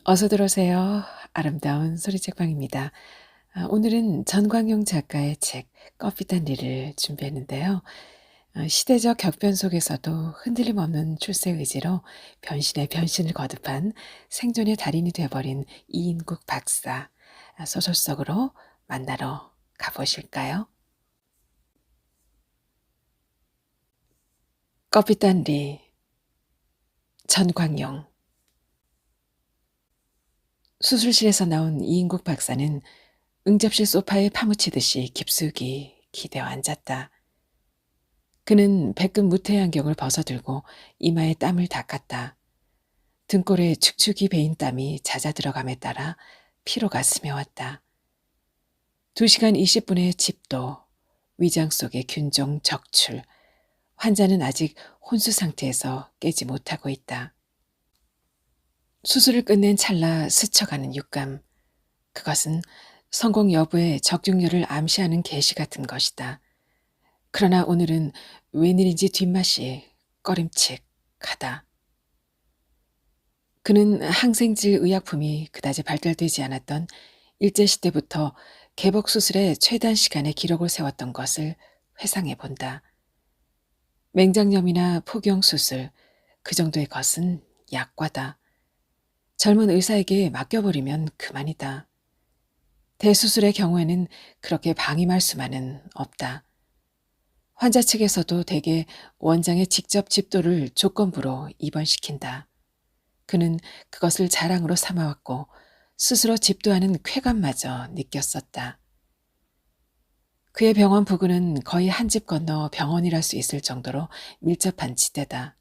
어서 들어오세요. 아름다운 소리책방입니다. 오늘은 전광용 작가의 책 커피단리를 준비했는데요. 시대적 격변 속에서도 흔들림 없는 출세 의지로 변신의 변신을 거듭한 생존의 달인이 되어버린 이인국 박사 소설 속으로 만나러 가보실까요? 커피단리 전광용. 수술실에서 나온 이인국 박사는 응접실 소파에 파묻히듯이 깊숙이 기대어 앉았다. 그는 백금 무태 안경을 벗어들고 이마에 땀을 닦았다. 등골에 축축이 배인 땀이 잦아들어감에 따라 피로가 스며왔다. 2시간 20분의 집도, 위장 속의 균종 적출, 환자는 아직 혼수 상태에서 깨지 못하고 있다. 수술을 끝낸 찰나 스쳐가는 육감. 그것은 성공 여부의 적중률을 암시하는 계시 같은 것이다. 그러나 오늘은 웬일인지 뒷맛이 꺼림칙하다. 그는 항생질 의약품이 그다지 발달되지 않았던 일제시대부터 개복수술의 최단 시간에 기록을 세웠던 것을 회상해 본다. 맹장염이나 포경수술, 그 정도의 것은 약과다. 젊은 의사에게 맡겨버리면 그만이다. 대수술의 경우에는 그렇게 방임할 수만은 없다. 환자 측에서도 대개 원장의 직접 집도를 조건부로 입원시킨다. 그는 그것을 자랑으로 삼아왔고 스스로 집도하는 쾌감마저 느꼈었다. 그의 병원 부근은 거의 한 집 건너 병원이랄 수 있을 정도로 밀접한 지대다.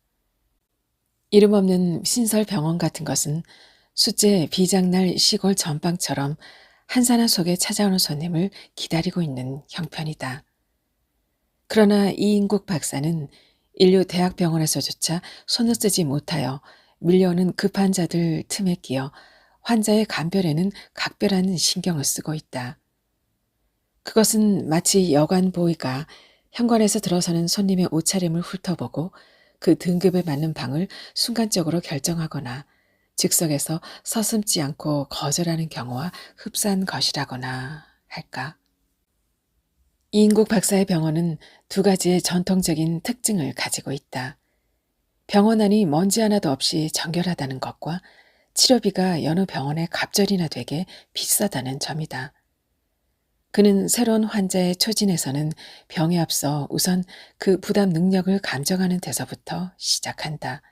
이름 없는 신설 병원 같은 것은 숫제 비장날 시골 전방처럼 한산한 속에 찾아오는 손님을 기다리고 있는 형편이다. 그러나 이인국 박사는 인류 대학병원에서조차 손을 쓰지 못하여 밀려오는 급환자들 틈에 끼어 환자의 간별에는 각별한 신경을 쓰고 있다. 그것은 마치 여관 보이가 현관에서 들어서는 손님의 옷차림을 훑어보고 그 등급에 맞는 방을 순간적으로 결정하거나 즉석에서 서슴지 않고 거절하는 경우와 흡사한 것이라거나 할까. 이인국 박사의 병원은 2가지의 전통적인 특징을 가지고 있다. 병원 안이 먼지 하나도 없이 정결하다는 것과 치료비가 여느 병원에 갑절이나 되게 비싸다는 점이다. 그는 새로운 환자의 초진에서는 병에 앞서 우선 그 부담 능력을 감정하는 데서부터 시작한다.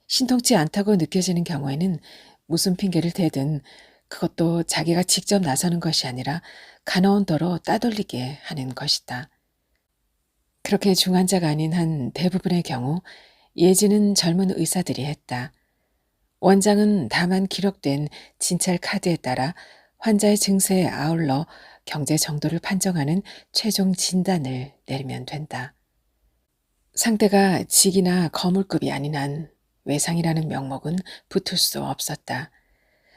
신통치 않다고 느껴지는 경우에는 무슨 핑계를 대든 그것도 자기가 직접 나서는 것이 아니라 간호원 더러 따돌리게 하는 것이다. 그렇게 중환자가 아닌 한 대부분의 경우 예지는 젊은 의사들이 했다. 원장은 다만 기록된 진찰 카드에 따라 환자의 증세에 아울러 경제 정도를 판정하는 최종 진단을 내리면 된다. 상대가 직이나 거물급이 아닌 한 외상이라는 명목은 붙을 수 없었다.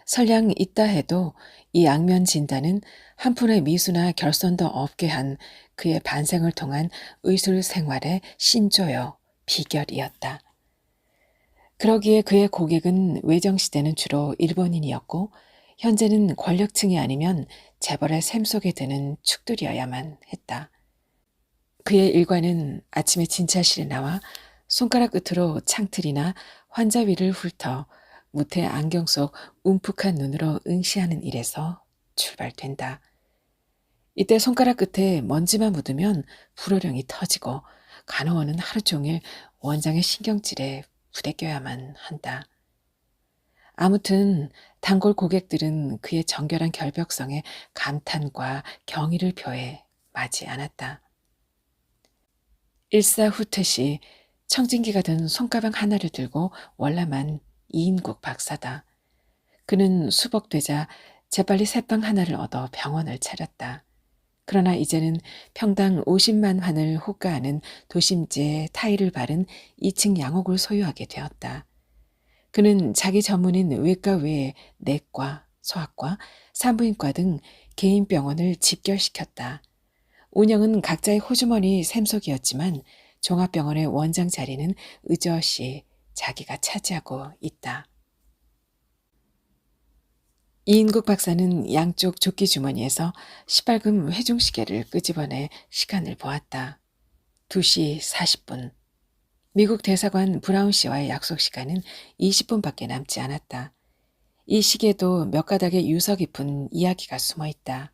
설령 있다 해도 이 악면 진단은 한 푼의 미수나 결손도 없게 한 그의 반생을 통한 의술 생활의 신조요, 비결이었다. 그러기에 그의 고객은 외정시대는 주로 일본인이었고 현재는 권력층이 아니면 재벌의 샘 속에 드는 축들이어야만 했다. 그의 일과는 아침에 진찰실에 나와 손가락 끝으로 창틀이나 환자 위를 훑어 무태 안경 속 움푹한 눈으로 응시하는 일에서 출발된다. 이때 손가락 끝에 먼지만 묻으면 불호령이 터지고 간호원은 하루 종일 원장의 신경질에 부대껴야만 한다. 아무튼 단골 고객들은 그의 정결한 결벽성에 감탄과 경의를 표해 마지 않았다. 일사후퇴시 청진기가 든 손가방 하나를 들고 월남한 이인국 박사다. 그는 수복되자 재빨리 새빵 하나를 얻어 병원을 차렸다. 그러나 이제는 평당 50만 환을 호가하는 도심지에 타일을 바른 2층 양옥을 소유하게 되었다. 그는 자기 전문인 외과 외에 내과, 소아과, 산부인과 등 개인 병원을 집결시켰다. 운영은 각자의 호주머니 샘속이었지만 종합병원의 원장 자리는 의젓이 자기가 차지하고 있다. 이인국 박사는 양쪽 조끼 주머니에서 시발금 회중시계를 끄집어내 시간을 보았다. 2시 40분. 미국 대사관 브라운 씨와의 약속 시간은 20분밖에 남지 않았다. 이 시계도 몇 가닥의 유서 깊은 이야기가 숨어 있다.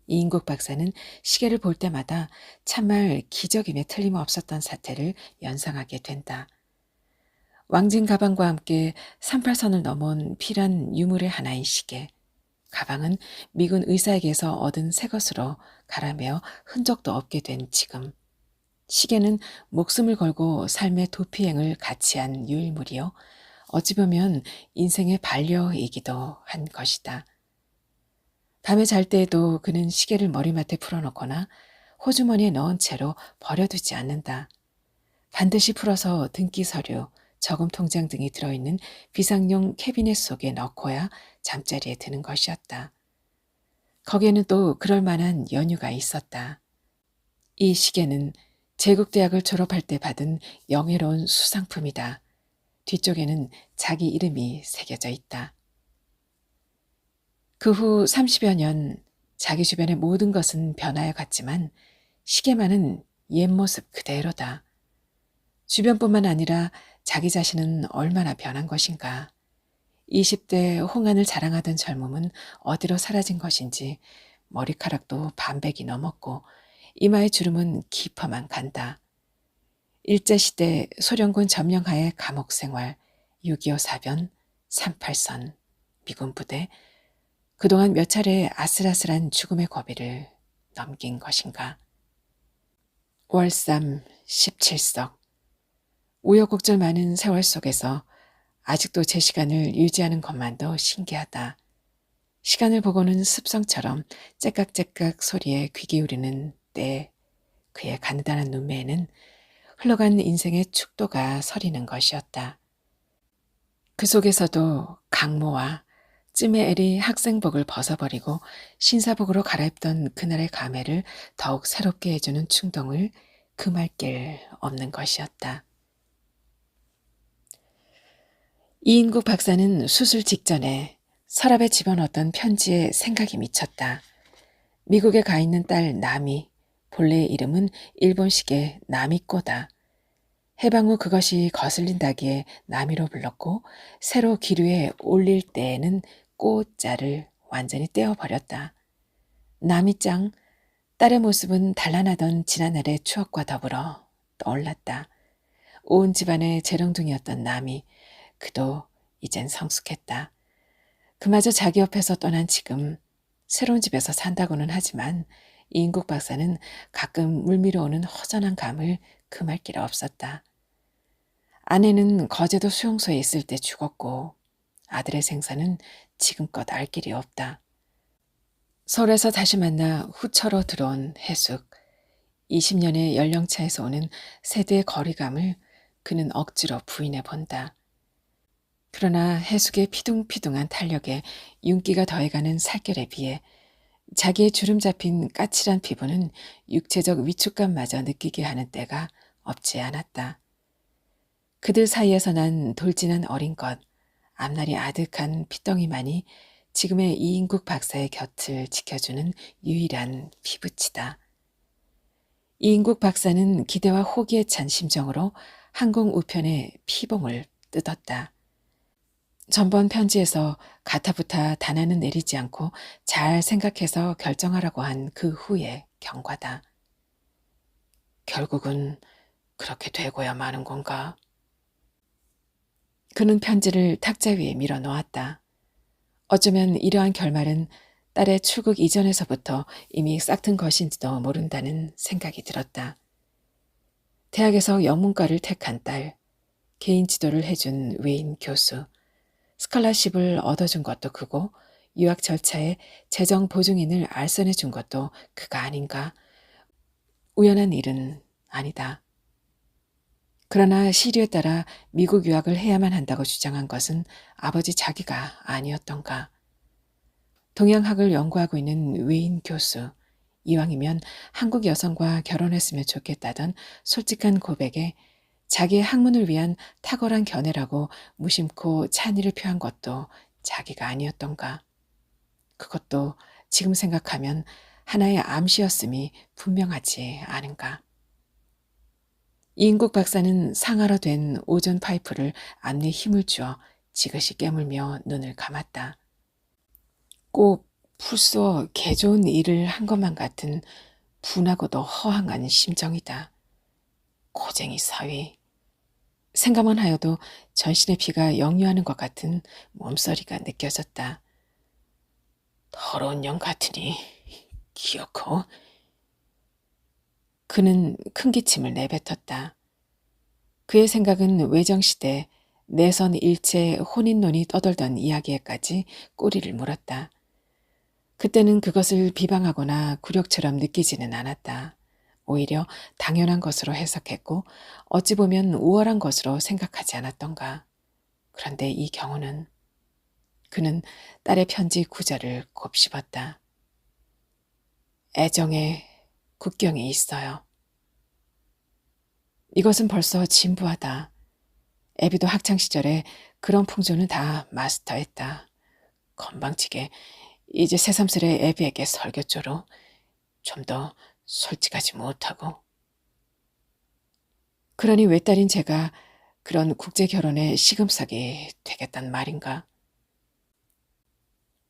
이인국 박사는 시계를 볼 때마다 참말 기적임에 틀림없었던 사태를 연상하게 된다. 왕진 가방과 함께 38선을 넘은 필한 유물의 하나인 시계. 가방은 미군 의사에게서 얻은 새 것으로 갈아매어 흔적도 없게 된 지금. 시계는 목숨을 걸고 삶의 도피행을 같이 한 유일물이요. 어찌 보면 인생의 반려이기도 한 것이다. 밤에 잘 때에도 그는 시계를 머리맡에 풀어놓거나 호주머니에 넣은 채로 버려두지 않는다. 반드시 풀어서 등기 서류, 저금 통장 등이 들어있는 비상용 캐비넷 속에 넣고야 잠자리에 드는 것이었다. 거기에는 또 그럴 만한 연유가 있었다. 이 시계는 제국대학을 졸업할 때 받은 영예로운 수상품이다. 뒤쪽에는 자기 이름이 새겨져 있다. 그 후 30여 년 자기 주변의 모든 것은 변하여 갔지만 시계만은 옛 모습 그대로다. 주변뿐만 아니라 자기 자신은 얼마나 변한 것인가. 20대 홍안을 자랑하던 젊음은 어디로 사라진 것인지 머리카락도 반백이 넘었고 이마의 주름은 깊어만 간다. 일제시대 소련군 점령하에 감옥 생활, 6.25 사변, 38선, 미군 부대, 그동안 몇 차례 아슬아슬한 죽음의 고비를 넘긴 것인가. 월삼 17석. 우여곡절 많은 세월 속에서 아직도 제 시간을 유지하는 것만도 신기하다. 시간을 보고는 습성처럼 째깍째깍 소리에 귀 기울이는 때 그의 간단한 눈매에는 흘러간 인생의 축도가 서리는 것이었다. 그 속에서도 강모와 찜의 학생복을 벗어버리고 신사복으로 갈아입던 그날의 감회를 더욱 새롭게 해주는 충동을 금할 길 없는 것이었다. 이인국 박사는 수술 직전에 서랍에 집어넣었던 편지에 생각이 미쳤다. 미국에 가 있는 딸 나미, 본래의 이름은 일본식의 나미꼬다. 해방 후 그것이 거슬린다기에 나미로 불렀고 새로 기류에 올릴 때에는 꼬자를 완전히 떼어버렸다. 나미짱, 딸의 모습은 단란하던 지난날의 추억과 더불어 떠올랐다. 온 집안의 재롱둥이였던 나미, 그도 이젠 성숙했다. 그마저 자기 옆에서 떠난 지금 새로운 집에서 산다고는 하지만 이인국 박사는 가끔 물밀어 오는 허전한 감을 금할 길 없었다. 아내는 거제도 수용소에 있을 때 죽었고 아들의 생사는 지금껏 알 길이 없다. 서울에서 다시 만나 후처로 들어온 해숙. 20년의 연령차에서 오는 세대의 거리감을 그는 억지로 부인해 본다. 그러나 해숙의 피둥피둥한 탄력에 윤기가 더해가는 살결에 비해 자기의 주름 잡힌 까칠한 피부는 육체적 위축감마저 느끼게 하는 때가 없지 않았다. 그들 사이에서 난 돌진한 어린 것, 앞날이 아득한 핏덩이만이 지금의 이인국 박사의 곁을 지켜주는 유일한 피부치다. 이인국 박사는 기대와 호기에 찬 심정으로 항공 우편의 피봉을 뜯었다. 전번 편지에서 가타부타 단하는 내리지 않고 잘 생각해서 결정하라고 한 그 후의 경과다. 결국은 그렇게 되고야 마는 건가? 그는 편지를 탁자 위에 밀어 놓았다. 어쩌면 이러한 결말은 딸의 출국 이전에서부터 이미 싹튼 것인지도 모른다는 생각이 들었다. 대학에서 영문과를 택한 딸, 개인 지도를 해준 외인 교수, 스칼라십을 얻어준 것도 그고 유학 절차에 재정 보증인을 알선해 준 것도 그가 아닌가. 우연한 일은 아니다. 그러나 시류에 따라 미국 유학을 해야만 한다고 주장한 것은 아버지 자기가 아니었던가. 동양학을 연구하고 있는 외인 교수, 이왕이면 한국 여성과 결혼했으면 좋겠다던 솔직한 고백에 자기의 학문을 위한 탁월한 견해라고 무심코 찬의를 표한 것도 자기가 아니었던가. 그것도 지금 생각하면 하나의 암시였음이 분명하지 않은가. 이인국 박사는 상아로 된 오존 파이프를 앞니 힘을 주어 지그시 깨물며 눈을 감았다. 꼭 풀쏘 개 좋은 일을 한 것만 같은 분하고도 허황한 심정이다. 고쟁이 사위. 생각만 하여도 전신의 피가 역류하는 것 같은 몸서리가 느껴졌다. 더러운 년 같으니 기어코. 그는 큰 기침을 내뱉었다. 그의 생각은 외정시대 내선 일체 혼인론이 떠돌던 이야기에까지 꼬리를 물었다. 그때는 그것을 비방하거나 굴욕처럼 느끼지는 않았다. 오히려 당연한 것으로 해석했고 어찌 보면 우월한 것으로 생각하지 않았던가. 그런데 이 경우는 그는 딸의 편지 구절을 곱씹었다. 애정에 국경이 있어요. 이것은 벌써 진부하다. 애비도 학창시절에 그런 풍조는 다 마스터했다. 건방지게 이제 새삼스레 애비에게 설교조로 좀 더 솔직하지 못하고. 그러니 외딸인 제가 그런 국제결혼에 시금석이 되겠단 말인가.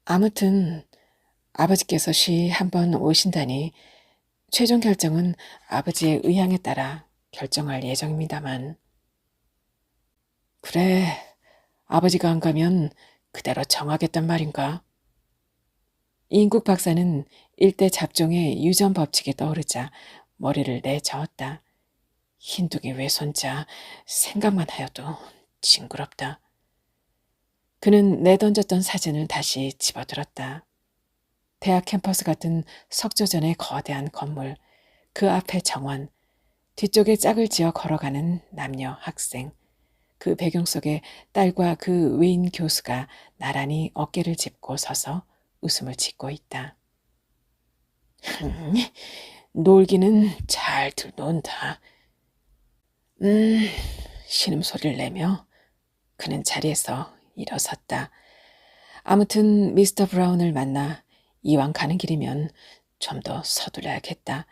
아무튼 아버지께서 쉬 한번 오신다니 최종 결정은 아버지의 의향에 따라 결정할 예정입니다만. 그래, 아버지가 안 가면 그대로 정하겠단 말인가. 이인국 박사는 일대 잡종의 유전 법칙이 떠오르자 머리를 내저었다. 흰둥이 외손자 생각만 하여도 징그럽다. 그는 내던졌던 사진을 다시 집어들었다. 대학 캠퍼스 같은 석조전의 거대한 건물, 그 앞에 정원, 뒤쪽에 짝을 지어 걸어가는 남녀 학생, 그 배경 속에 딸과 그 외인 교수가 나란히 어깨를 짚고 서서 웃음을 짓고 있다. 놀기는 잘들 논다. 신음소리를 내며 그는 자리에서 일어섰다. 아무튼 미스터 브라운을 만나 이왕 가는 길이면 좀 더 서둘러야겠다.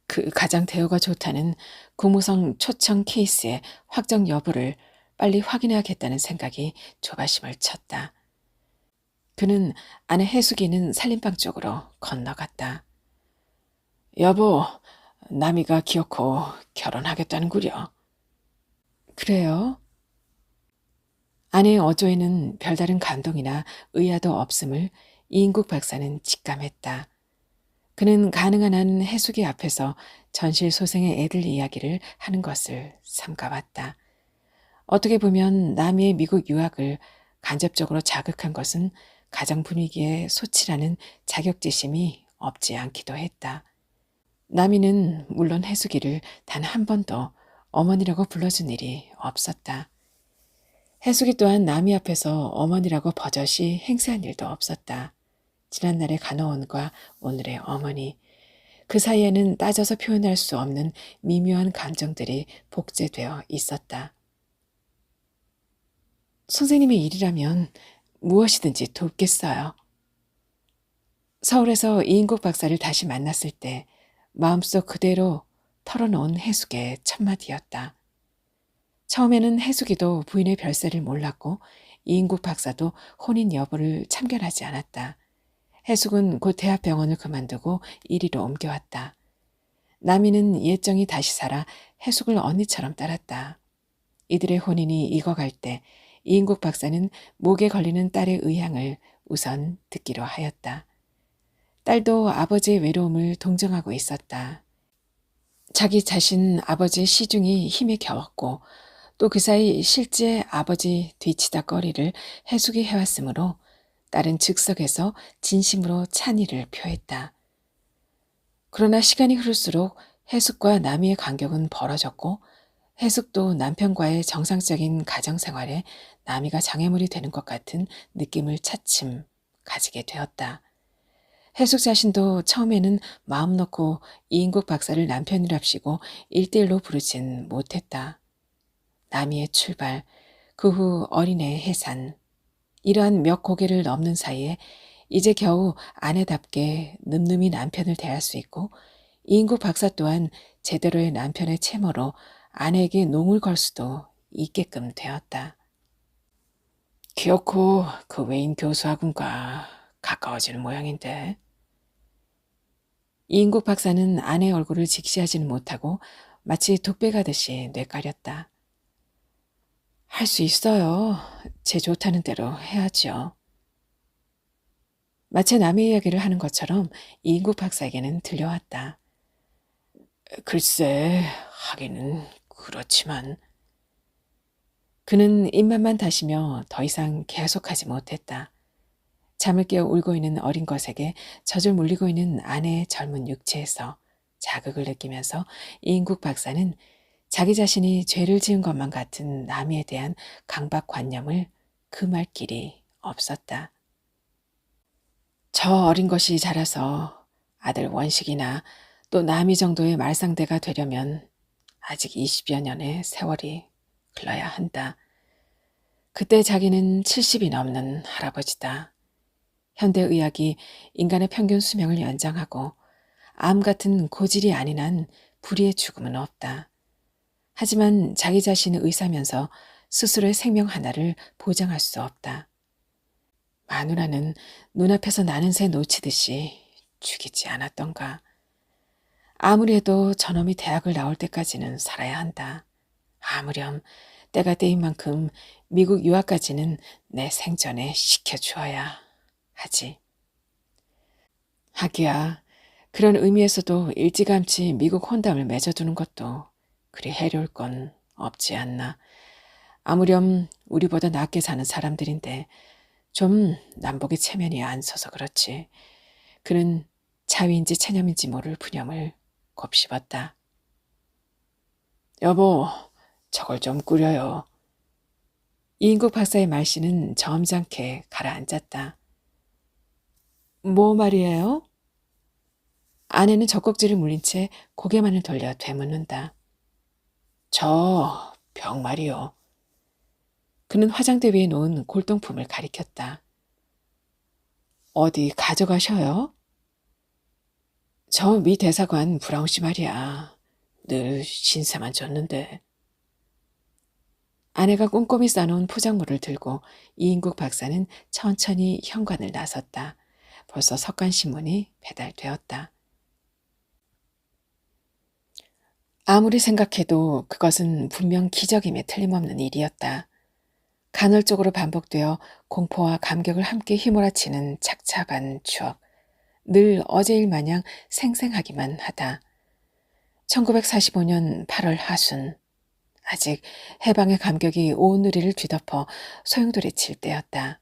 그 가장 대우가 좋다는 국무성 초청 케이스의 확정 여부를 빨리 확인해야겠다는 생각이 조바심을 쳤다. 그는 아내 해숙이는 살림방 쪽으로 건너갔다. 여보, 남이가 기어코 결혼하겠다는구려. 그래요? 아내의 어조에는 별다른 감동이나 의아도 없음을 이인국 박사는 직감했다. 그는 가능한 한 해숙이 앞에서 전실소생의 애들 이야기를 하는 것을 삼가봤다. 어떻게 보면 남이의 미국 유학을 간접적으로 자극한 것은 가정 분위기에 소치라는 자격지심이 없지 않기도 했다. 남이는 물론 해숙이를 단 한 번도 어머니라고 불러준 일이 없었다. 해숙이 또한 남이 앞에서 어머니라고 버젓이 행세한 일도 없었다. 지난날의 간호원과 오늘의 어머니, 그 사이에는 따져서 표현할 수 없는 미묘한 감정들이 복제되어 있었다. 선생님의 일이라면 무엇이든지 돕겠어요. 서울에서 이인국 박사를 다시 만났을 때 마음속 그대로 털어놓은 해숙의 첫마디였다. 처음에는 해숙이도 부인의 별세를 몰랐고 이인국 박사도 혼인 여부를 참견하지 않았다. 해숙은 곧 대학병원을 그만두고 이리로 옮겨왔다. 남이는 예정이 다시 살아 해숙을 언니처럼 따랐다. 이들의 혼인이 익어갈 때 이인국 박사는 목에 걸리는 딸의 의향을 우선 듣기로 하였다. 딸도 아버지의 외로움을 동정하고 있었다. 자기 자신 아버지의 시중이 힘에 겨웠고 또 그 사이 실제 아버지 뒤치다거리를 해숙이 해왔으므로 딸은 즉석에서 진심으로 찬의를 표했다. 그러나 시간이 흐를수록 해숙과 남이의 간격은 벌어졌고 해숙도 남편과의 정상적인 가정생활에 남이가 장애물이 되는 것 같은 느낌을 차츰 가지게 되었다. 해숙 자신도 처음에는 마음 놓고 이인국 박사를 남편이랍시고 1대1로 부르진 못했다. 남이의 출발, 그 후 어린애의 해산, 이러한 몇 고개를 넘는 사이에 이제 겨우 아내답게 늠름히 남편을 대할 수 있고 이인국 박사 또한 제대로의 남편의 채모로 아내에게 농을 걸 수도 있게끔 되었다. 기어코 그 외인 교수하군가 가까워지는 모양인데. 이인국 박사는 아내의 얼굴을 직시하지는 못하고 마치 독백하듯이 뇌까렸다. 할 수 있어요. 제 좋다는 대로 해야죠. 마치 남의 이야기를 하는 것처럼 이인국 박사에게는 들려왔다. 글쎄, 하기는 그렇지만. 그는 입맛만 다시며 더 이상 계속하지 못했다. 잠을 깨어 울고 있는 어린 것에게 젖을 물리고 있는 아내의 젊은 육체에서 자극을 느끼면서 이인국 박사는 자기 자신이 죄를 지은 것만 같은 남이에 대한 강박관념을 금할 길이 없었다. 저 어린 것이 자라서 아들 원식이나 또 남이 정도의 말상대가 되려면 아직 20여 년의 세월이 흘러야 한다. 그때 자기는 70이 넘는 할아버지다. 현대의학이 인간의 평균 수명을 연장하고 암 같은 고질이 아닌 한 불의의 죽음은 없다. 하지만 자기 자신은 의사면서 스스로의 생명 하나를 보장할 수 없다. 마누라는 눈앞에서 나는 새 놓치듯이 죽이지 않았던가. 아무리 해도 저놈이 대학을 나올 때까지는 살아야 한다. 아무렴 때가 때인 만큼 미국 유학까지는 내 생전에 시켜주어야 하지. 하기야 그런 의미에서도 일찌감치 미국 혼담을 맺어두는 것도 그리 해로울 건 없지 않나. 아무렴 우리보다 낫게 사는 사람들인데 좀 남복의 체면이 안 서서 그렇지. 그는 자위인지 체념인지 모를 분염을 곱씹었다. 여보, 저걸 좀 끓여요. 이인국 박사의 말씨는 점잖게 가라앉았다. 뭐 말이에요? 아내는 젖꼭지를 물린 채 고개만을 돌려 되묻는다. 저 병 말이요. 그는 화장대 위에 놓은 골동품을 가리켰다. 어디 가져가셔요? 저 미 대사관 브라운 씨 말이야. 늘 신세만 졌는데. 아내가 꼼꼼히 싸놓은 포장물을 들고 이인국 박사는 천천히 현관을 나섰다. 벌써 석간신문이 배달되었다. 아무리 생각해도 그것은 분명 기적임에 틀림없는 일이었다. 간헐적으로 반복되어 공포와 감격을 함께 휘몰아치는 착잡한 추억. 늘 어제 일 마냥 생생하기만 하다. 1945년 8월 하순. 아직 해방의 감격이 온 누리를 뒤덮어 소용돌이 칠 때였다.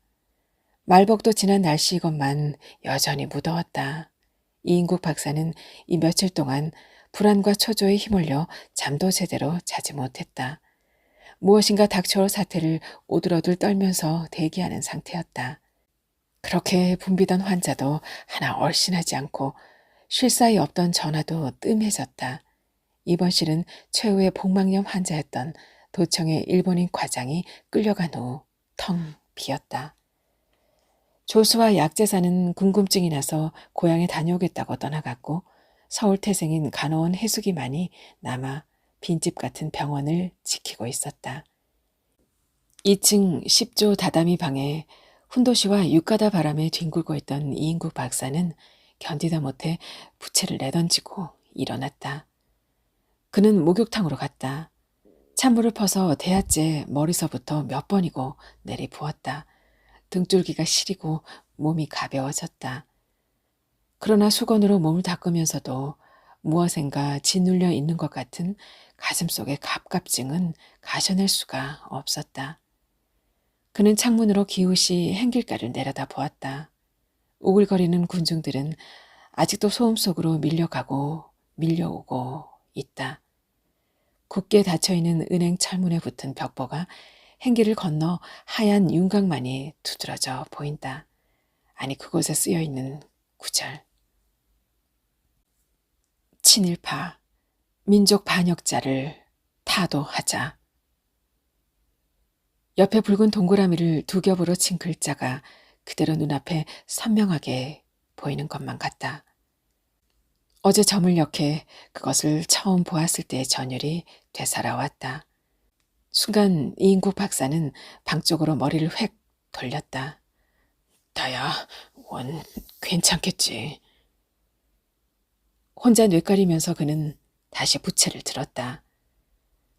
말복도 지난 날씨이건만 여전히 무더웠다. 이인국 박사는 이 며칠 동안 불안과 초조에 휘몰려 잠도 제대로 자지 못했다. 무엇인가 닥쳐올 사태를 오들오들 떨면서 대기하는 상태였다. 그렇게 붐비던 환자도 하나 얼씬하지 않고 쉴 사이 없던 전화도 뜸해졌다. 이번 실은 최후의 복막염 환자였던 도청의 일본인 과장이 끌려간 후 텅 비었다. 조수와 약제사는 궁금증이 나서 고향에 다녀오겠다고 떠나갔고 서울 태생인 간호원 해숙이만이 남아 빈집 같은 병원을 지키고 있었다. 2층 10조 다다미 방에 훈도시와 육가다 바람에 뒹굴고 있던 이인국 박사는 견디다 못해 부채를 내던지고 일어났다. 그는 목욕탕으로 갔다. 찬물을 퍼서 대야째 머리서부터 몇 번이고 내리부었다. 등줄기가 시리고 몸이 가벼워졌다. 그러나 수건으로 몸을 닦으면서도 무엇인가 짓눌려 있는 것 같은 가슴속의 갑갑증은 가셔낼 수가 없었다. 그는 창문으로 기우시 행길가를 내려다 보았다. 오글거리는 군중들은 아직도 소음 속으로 밀려가고 밀려오고 있다. 굳게 닫혀있는 은행 철문에 붙은 벽보가 행길을 건너 하얀 윤곽만이 두드러져 보인다. 아니 그곳에 쓰여있는 구절. 친일파, 민족 반역자를 타도하자. 옆에 붉은 동그라미를 두 겹으로 친 글자가 그대로 눈앞에 선명하게 보이는 것만 같다. 어제 점을 역해 그것을 처음 보았을 때의 전율이 되살아왔다. 순간 이인국 박사는 방 쪽으로 머리를 획 돌렸다. 다야, 원 괜찮겠지. 혼자 뇌까리면서 그는 다시 부채를 들었다.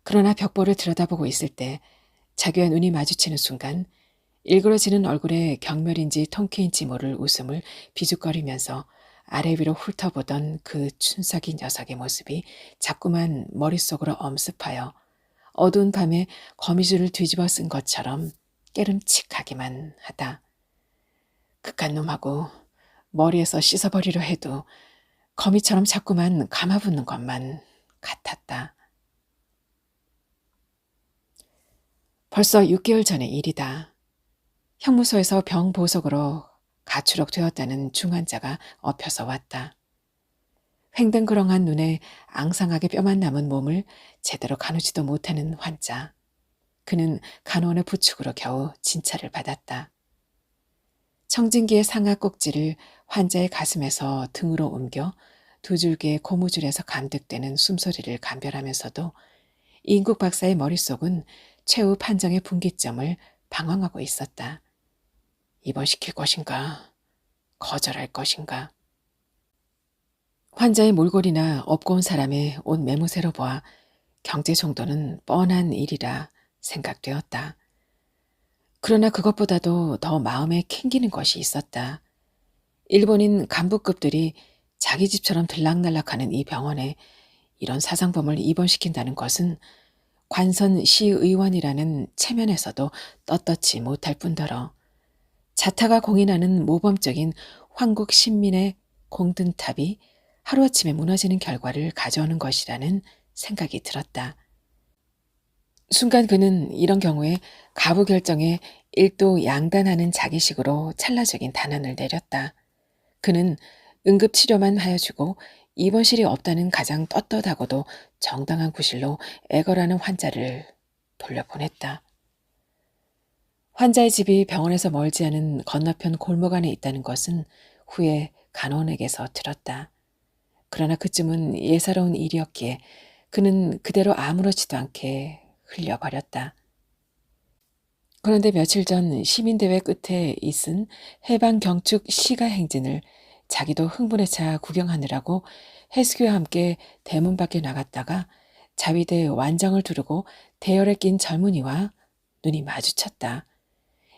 그러나 벽보를 들여다보고 있을 때 자기와 눈이 마주치는 순간 일그러지는 얼굴에 경멸인지 통쾌인지 모를 웃음을 비죽거리면서 아래 위로 훑어보던 그 춘석이 녀석의 모습이 자꾸만 머릿속으로 엄습하여 어두운 밤에 거미줄을 뒤집어 쓴 것처럼 깨름칙하기만 하다. 그깟 놈하고 머리에서 씻어버리려 해도 거미처럼 자꾸만 감아붙는 것만 같았다. 벌써 6개월 전의 일이다. 형무소에서 병 보석으로 가출옥되었다는 중환자가 엎혀서 왔다. 횡댕그렁한 눈에 앙상하게 뼈만 남은 몸을 제대로 가누지도 못하는 환자. 그는 간호원의 부축으로 겨우 진찰을 받았다. 청진기의 상하 꼭지를 환자의 가슴에서 등으로 옮겨 두 줄기의 고무줄에서 감득되는 숨소리를 감별하면서도 이인국 박사의 머릿속은 최후 판정의 분기점을 방황하고 있었다. 입원시킬 것인가? 거절할 것인가? 환자의 몰골이나 업고 온 사람의 옷 매무새로 보아 경제 정도는 뻔한 일이라 생각되었다. 그러나 그것보다도 더 마음에 캥기는 것이 있었다. 일본인 간부급들이 자기 집처럼 들락날락하는 이 병원에 이런 사상범을 입원시킨다는 것은 관선 시의원이라는 체면에서도 떳떳지 못할 뿐더러 자타가 공인하는 모범적인 황국 신민의 공든탑이 하루아침에 무너지는 결과를 가져오는 것이라는 생각이 들었다. 순간 그는 이런 경우에 가부 결정에 일도 양단하는 자기식으로 찰나적인 단언을 내렸다. 그는 응급치료만 하여주고 입원실이 없다는 가장 떳떳하고도 정당한 구실로 애걸하는 환자를 돌려보냈다. 환자의 집이 병원에서 멀지 않은 건너편 골목 안에 있다는 것은 후에 간호원에게서 들었다. 그러나 그쯤은 예사로운 일이었기에 그는 그대로 아무렇지도 않게 흘려버렸다. 그런데 며칠 전 시민대회 끝에 있은 해방경축 시가 행진을 자기도 흥분에 차 구경하느라고 해수교와 함께 대문 밖에 나갔다가 자위대 완장을 두르고 대열에 낀 젊은이와 눈이 마주쳤다.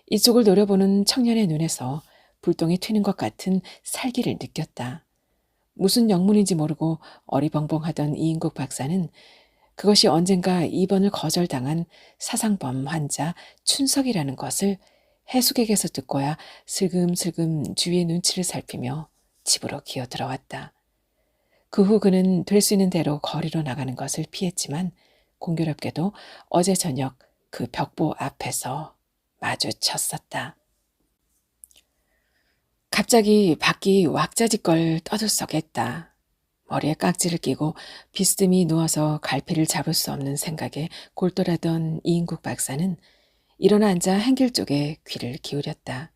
이쪽을 노려보는 청년의 눈에서 불똥이 튀는 것 같은 살기를 느꼈다. 무슨 영문인지 모르고 어리벙벙하던 이인국 박사는 그것이 언젠가 입원을 거절당한 사상범 환자 춘석이라는 것을 해숙에게서 듣고야 슬금슬금 주위의 눈치를 살피며 집으로 기어 들어왔다. 그 후 그는 될 수 있는 대로 거리로 나가는 것을 피했지만 공교롭게도 어제 저녁 그 벽보 앞에서 마주쳤었다. 갑자기 밖이 왁자지껄 떠들썩했다. 머리에 깍지를 끼고 비스듬히 누워서 갈피를 잡을 수 없는 생각에 골똘하던 이인국 박사는 일어나 앉아 행길 쪽에 귀를 기울였다.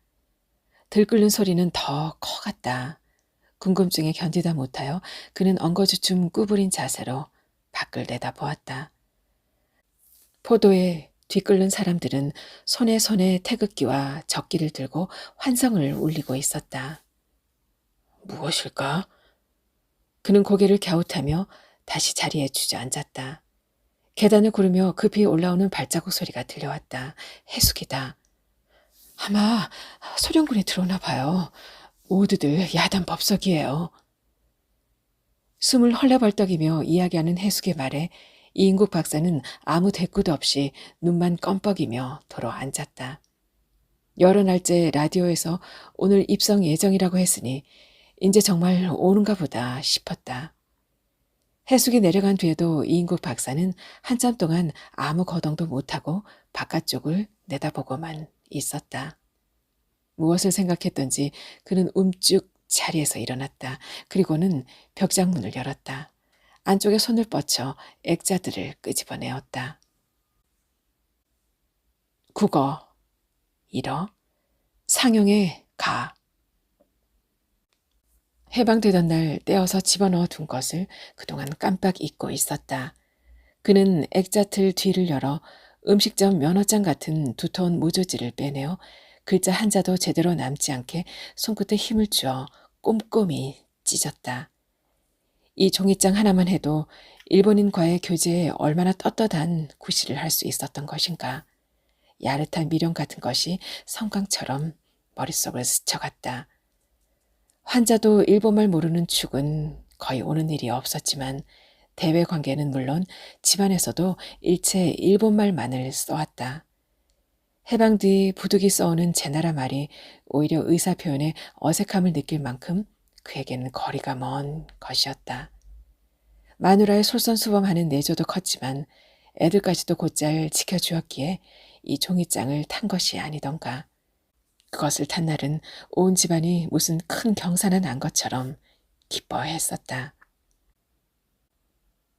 들끓는 소리는 더 커갔다. 궁금증에 견디다 못하여 그는 엉거주춤 구부린 자세로 밖을 내다보았다. 포도에 뒤끓는 사람들은 손에 태극기와 적기를 들고 환성을 울리고 있었다. 무엇일까? 그는 고개를 갸웃하며 다시 자리에 주저앉았다. 계단을 구르며 급히 올라오는 발자국 소리가 들려왔다. 해숙이다. 아마 소련군이 들어오나 봐요. 모두들 야단 법석이에요. 숨을 헐레벌떡이며 이야기하는 해숙의 말에 이인국 박사는 아무 대꾸도 없이 눈만 껌뻑이며 도로 앉았다. 여러 날째 라디오에서 오늘 입성 예정이라고 했으니 이제 정말 오는가 보다 싶었다. 해숙이 내려간 뒤에도 이인국 박사는 한참 동안 아무 거동도 못하고 바깥쪽을 내다보고만 있었다. 무엇을 생각했던지 그는 움쭉 자리에서 일어났다. 그리고는 벽장문을 열었다. 안쪽에 손을 뻗쳐 액자들을 끄집어내었다. 국어, 일어, 상용의 가. 해방되던 날 떼어서 집어넣어 둔 것을 그동안 깜빡 잊고 있었다. 그는 액자틀 뒤를 열어 음식점 면허장 같은 두터운 모조지를 빼내어 글자 한자도 제대로 남지 않게 손끝에 힘을 주어 꼼꼼히 찢었다. 이 종이장 하나만 해도 일본인과의 교제에 얼마나 떳떳한 구실을 할 수 있었던 것인가. 야릇한 미련 같은 것이 성광처럼 머릿속을 스쳐갔다. 환자도 일본말 모르는 축은 거의 오는 일이 없었지만 대외 관계는 물론 집안에서도 일체 일본말만을 써왔다. 해방 뒤 부득이 써오는 제 나라 말이 오히려 의사 표현에 어색함을 느낄 만큼 그에게는 거리가 먼 것이었다. 마누라의 솔선수범하는 내조도 컸지만 애들까지도 곧잘 지켜주었기에 이 종이장을 탄 것이 아니던가. 그것을 탄 날은 온 집안이 무슨 큰 경사나 난 것처럼 기뻐했었다.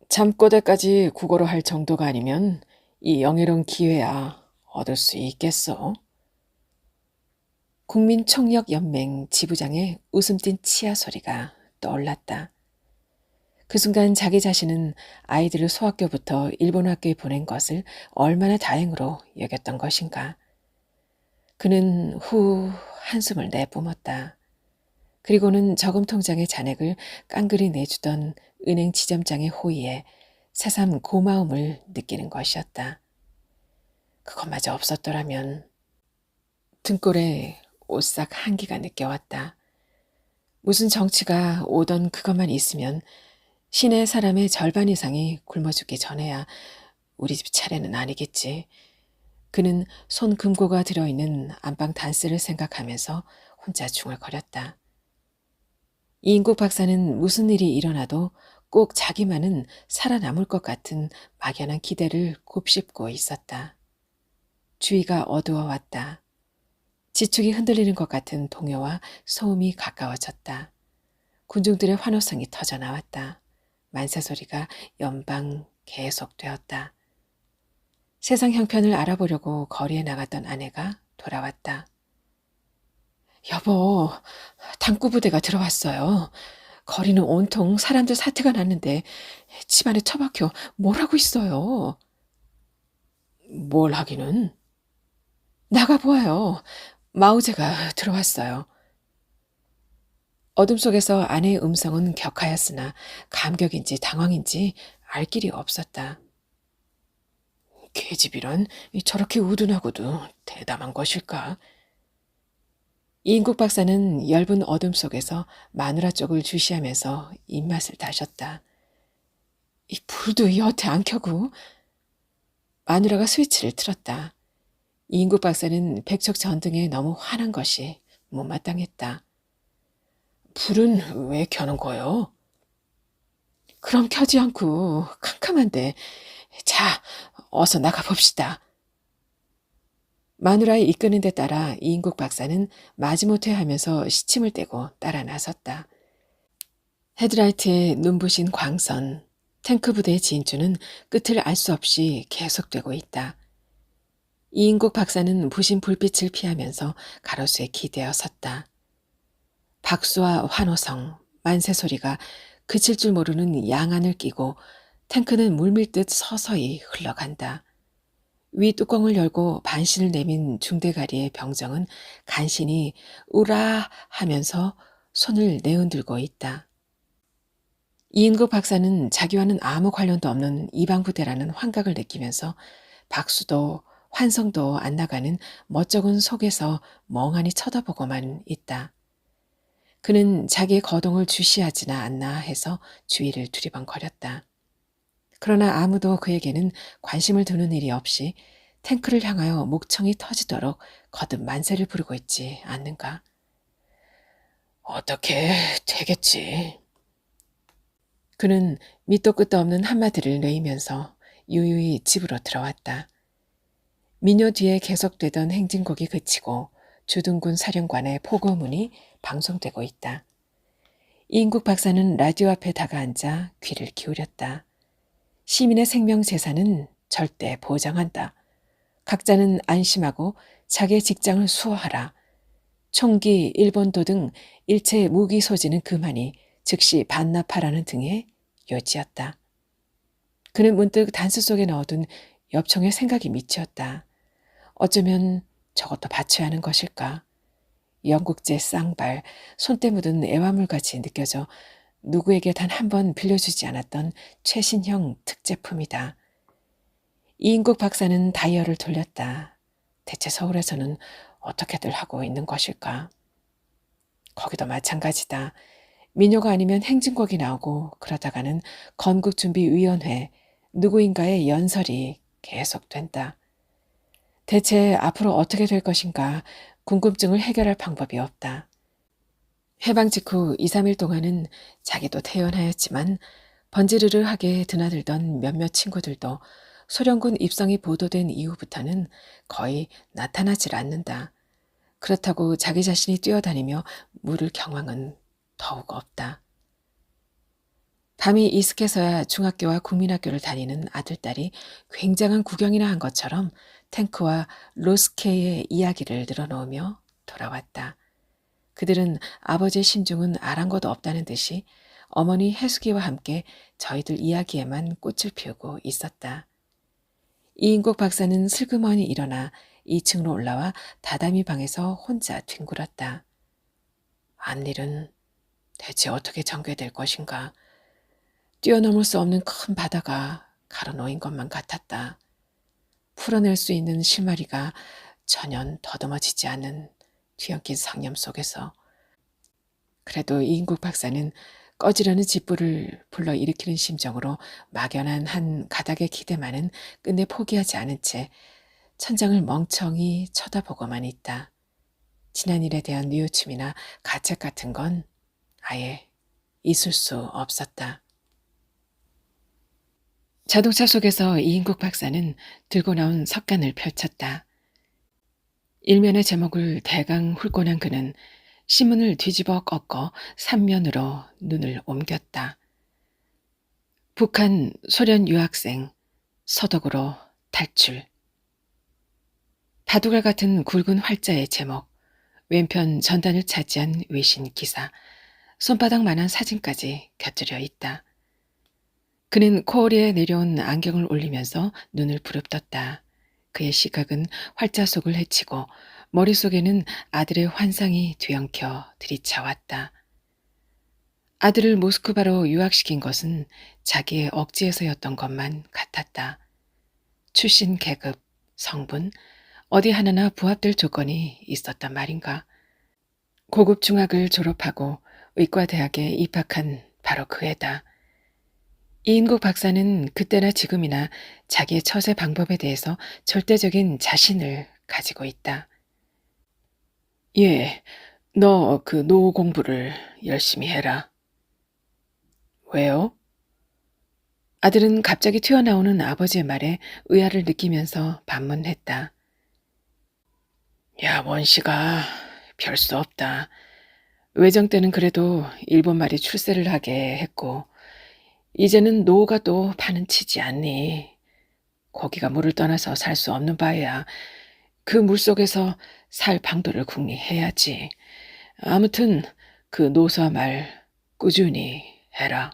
잠꼬대까지 국어로 할 정도가 아니면 이 영예로운 기회야 얻을 수 있겠어. 국민총력연맹 지부장의 웃음 띤 치아 소리가 떠올랐다. 그 순간 자기 자신은 아이들을 소학교부터 일본 학교에 보낸 것을 얼마나 다행으로 여겼던 것인가. 그는 후 한숨을 내뿜었다. 그리고는 저금 통장의 잔액을 깡그리 내주던 은행 지점장의 호의에 새삼 고마움을 느끼는 것이었다. 그것마저 없었더라면. 등골에 오싹 한기가 느껴왔다. 무슨 정치가 오던 그것만 있으면 시내 사람의 절반 이상이 굶어 죽기 전에야 우리 집 차례는 아니겠지. 그는 손 금고가 들어있는 안방 단스를 생각하면서 혼자 중얼거렸다. 이인국 박사는 무슨 일이 일어나도 꼭 자기만은 살아남을 것 같은 막연한 기대를 곱씹고 있었다. 주위가 어두워왔다. 지축이 흔들리는 것 같은 동요와 소음이 가까워졌다. 군중들의 환호성이 터져나왔다. 만세소리가 연방 계속되었다. 세상 형편을 알아보려고 거리에 나갔던 아내가 돌아왔다. 여보, 당구부대가 들어왔어요. 거리는 온통 사람들 사태가 났는데 집안에 처박혀 뭘 하고 있어요. 뭘 하기는? 나가보아요. 마우제가 들어왔어요. 어둠 속에서 아내의 음성은 격하였으나 감격인지 당황인지 알 길이 없었다. 계집이란 저렇게 우둔하고도 대담한 것일까? 이인국 박사는 엷은 어둠 속에서 마누라 쪽을 주시하면서 입맛을 다셨다. 이 불도 여태 안 켜고. 마누라가 스위치를 틀었다. 이인국 박사는 백척 전등에 너무 화난 것이 못마땅했다. 불은 왜 켜는 거요? 그럼 켜지 않고 캄캄한데. 자, 어서 나가봅시다. 마누라의 이끄는 데 따라 이인국 박사는 마지못해 하면서 시침을 떼고 따라 나섰다. 헤드라이트에 눈부신 광선, 탱크 부대의 진주는 끝을 알 수 없이 계속되고 있다. 이인국 박사는 부신 불빛을 피하면서 가로수에 기대어 섰다. 박수와 환호성, 만세소리가 그칠 줄 모르는 양안을 끼고 탱크는 물밀듯 서서히 흘러간다. 위 뚜껑을 열고 반신을 내민 중대가리의 병정은 간신히 우라 하면서 손을 내흔들고 있다. 이인국 박사는 자기와는 아무 관련도 없는 이방부대라는 환각을 느끼면서 박수도 환성도 안 나가는 멋쩍은 속에서 멍하니 쳐다보고만 있다. 그는 자기의 거동을 주시하지나 않나 해서 주위를 두리번거렸다. 그러나 아무도 그에게는 관심을 두는 일이 없이 탱크를 향하여 목청이 터지도록 거듭 만세를 부르고 있지 않는가. 어떻게 되겠지. 그는 밑도 끝도 없는 한마디를 내이면서 유유히 집으로 들어왔다. 민요 뒤에 계속되던 행진곡이 그치고 주둔군 사령관의 포고문이 방송되고 있다. 이인국 박사는 라디오 앞에 다가앉아 귀를 기울였다. 시민의 생명재산은 절대 보장한다. 각자는 안심하고 자기의 직장을 수호하라. 총기, 일본도 등 일체 무기 소지는 그만이 즉시 반납하라는 등의 요지였다. 그는 문득 단수 속에 넣어둔 엽총의 생각이 미치었다. 어쩌면 저것도 바쳐야 하는 것일까? 영국제 쌍발, 손때 묻은 애화물같이 느껴져 누구에게 단 한 번 빌려주지 않았던 최신형 특제품이다. 이인국 박사는 다이얼을 돌렸다. 대체 서울에서는 어떻게들 하고 있는 것일까? 거기도 마찬가지다. 민요가 아니면 행진곡이 나오고 그러다가는 건국준비위원회 누구인가의 연설이 계속된다. 대체 앞으로 어떻게 될 것인가 궁금증을 해결할 방법이 없다. 해방 직후 2, 3일 동안은 자기도 태연하였지만 번지르르하게 드나들던 몇몇 친구들도 소련군 입성이 보도된 이후부터는 거의 나타나질 않는다. 그렇다고 자기 자신이 뛰어다니며 물을 경황은 더욱 없다. 밤이 이슥해서야 중학교와 국민학교를 다니는 아들딸이 굉장한 구경이나 한 것처럼 탱크와 로스케의 이야기를 늘어놓으며 돌아왔다. 그들은 아버지의 심중은 아랑곳 없다는 듯이 어머니 해숙이와 함께 저희들 이야기에만 꽃을 피우고 있었다. 이인국 박사는 슬그머니 일어나 2층으로 올라와 다다미 방에서 혼자 뒹굴었다. 앞일은 대체 어떻게 전개될 것인가. 뛰어넘을 수 없는 큰 바다가 가로놓인 것만 같았다. 풀어낼 수 있는 실마리가 전혀 더듬어지지 않는 뒤엉킨 상념 속에서. 그래도 이인국 박사는 꺼지려는 짓불을 불러일으키는 심정으로 막연한 한 가닥의 기대만은 끝내 포기하지 않은 채 천장을 멍청이 쳐다보고만 있다. 지난 일에 대한 뉘우침이나 가책 같은 건 아예 있을 수 없었다. 자동차 속에서 이인국 박사는 들고 나온 석간을 펼쳤다. 일면의 제목을 대강 훑고 난 그는 신문을 뒤집어 꺾어 3면으로 눈을 옮겼다. 북한 소련 유학생 서독으로 탈출. 바둑알 같은 굵은 활자의 제목, 왼편 전단을 차지한 외신 기사, 손바닥만한 사진까지 곁들여 있다. 그는 코어리에 내려온 안경을 올리면서 눈을 부릅떴다. 그의 시각은 활자 속을 헤치고 머릿속에는 아들의 환상이 뒤엉켜 들이쳐왔다. 아들을 모스크바로 유학시킨 것은 자기의 억지에서였던 것만 같았다. 출신 계급, 성분, 어디 하나나 부합될 조건이 있었단 말인가. 고급 중학을 졸업하고 의과대학에 입학한 바로 그 애다. 이인국 박사는 그때나 지금이나 자기의 처세 방법에 대해서 절대적인 자신을 가지고 있다. 예, 너 그 노 공부를 열심히 해라. 왜요? 아들은 갑자기 튀어나오는 아버지의 말에 의아를 느끼면서 반문했다. 야, 원씨가 별 수 없다. 외정 때는 그래도 일본 말이 출세를 하게 했고 이제는 노가 또 파는 치지 않니. 고기가 물을 떠나서 살 수 없는 바에야 그 물속에서 살 방도를 궁리해야지. 아무튼 그 노사 말 꾸준히 해라.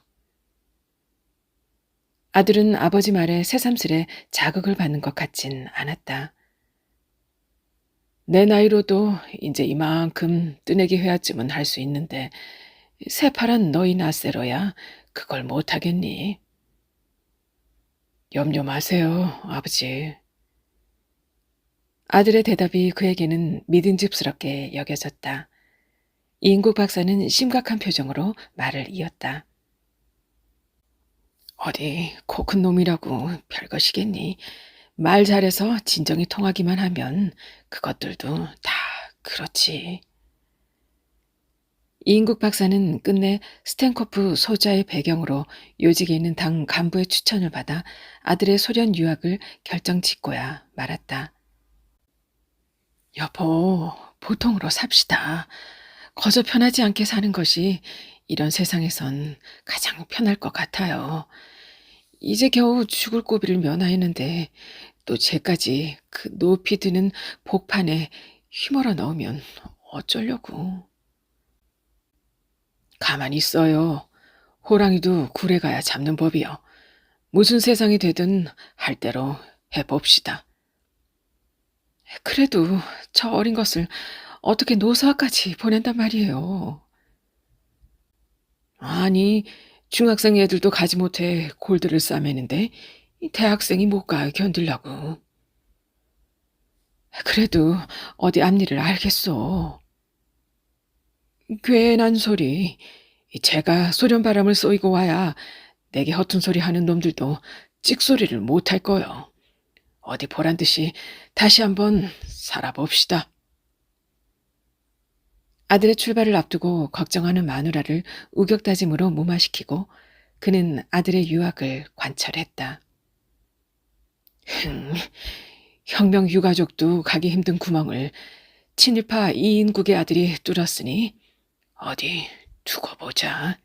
아들은 아버지 말에 새삼스레 자극을 받는 것 같진 않았다. 내 나이로도 이제 이만큼 뜨내기 회화쯤은 할 수 있는데 새파란 너희 나세로야 그걸 못하겠니? 염려 마세요, 아버지. 아들의 대답이 그에게는 믿음직스럽게 여겨졌다. 이인국 박사는 심각한 표정으로 말을 이었다. 어디 코 큰 놈이라고 별것이겠니? 말 잘해서 진정이 통하기만 하면 그것들도 다 그렇지. 이인국 박사는 끝내 스탠코프 소자의 배경으로 요직에 있는 당 간부의 추천을 받아 아들의 소련 유학을 결정짓고야 말았다. 여보, 보통으로 삽시다. 거저 편하지 않게 사는 것이 이런 세상에선 가장 편할 것 같아요. 이제 겨우 죽을 고비를 면하였는데 또 쟤까지 그 높이 드는 복판에 휘몰아 넣으면 어쩌려고. 가만히 있어요. 호랑이도 굴에 가야 잡는 법이요. 무슨 세상이 되든 할 대로 해봅시다. 그래도 저 어린 것을 어떻게 노서까지 보낸단 말이에요. 아니, 중학생 애들도 가지 못해 골드를 싸매는데 이 대학생이 못 가 견딜라고. 그래도 어디 앞일을 알겠어. 괜한 소리. 제가 소련바람을 쏘이고 와야 내게 허튼 소리 하는 놈들도 찍소리를 못 할 거요. 어디 보란 듯이 다시 한번 살아봅시다. 아들의 출발을 앞두고 걱정하는 마누라를 우격다짐으로 무마시키고 그는 아들의 유학을 관찰했다. 혁명 유가족도 가기 힘든 구멍을 친일파 이인국의 아들이 뚫었으니 어디 두고 보자.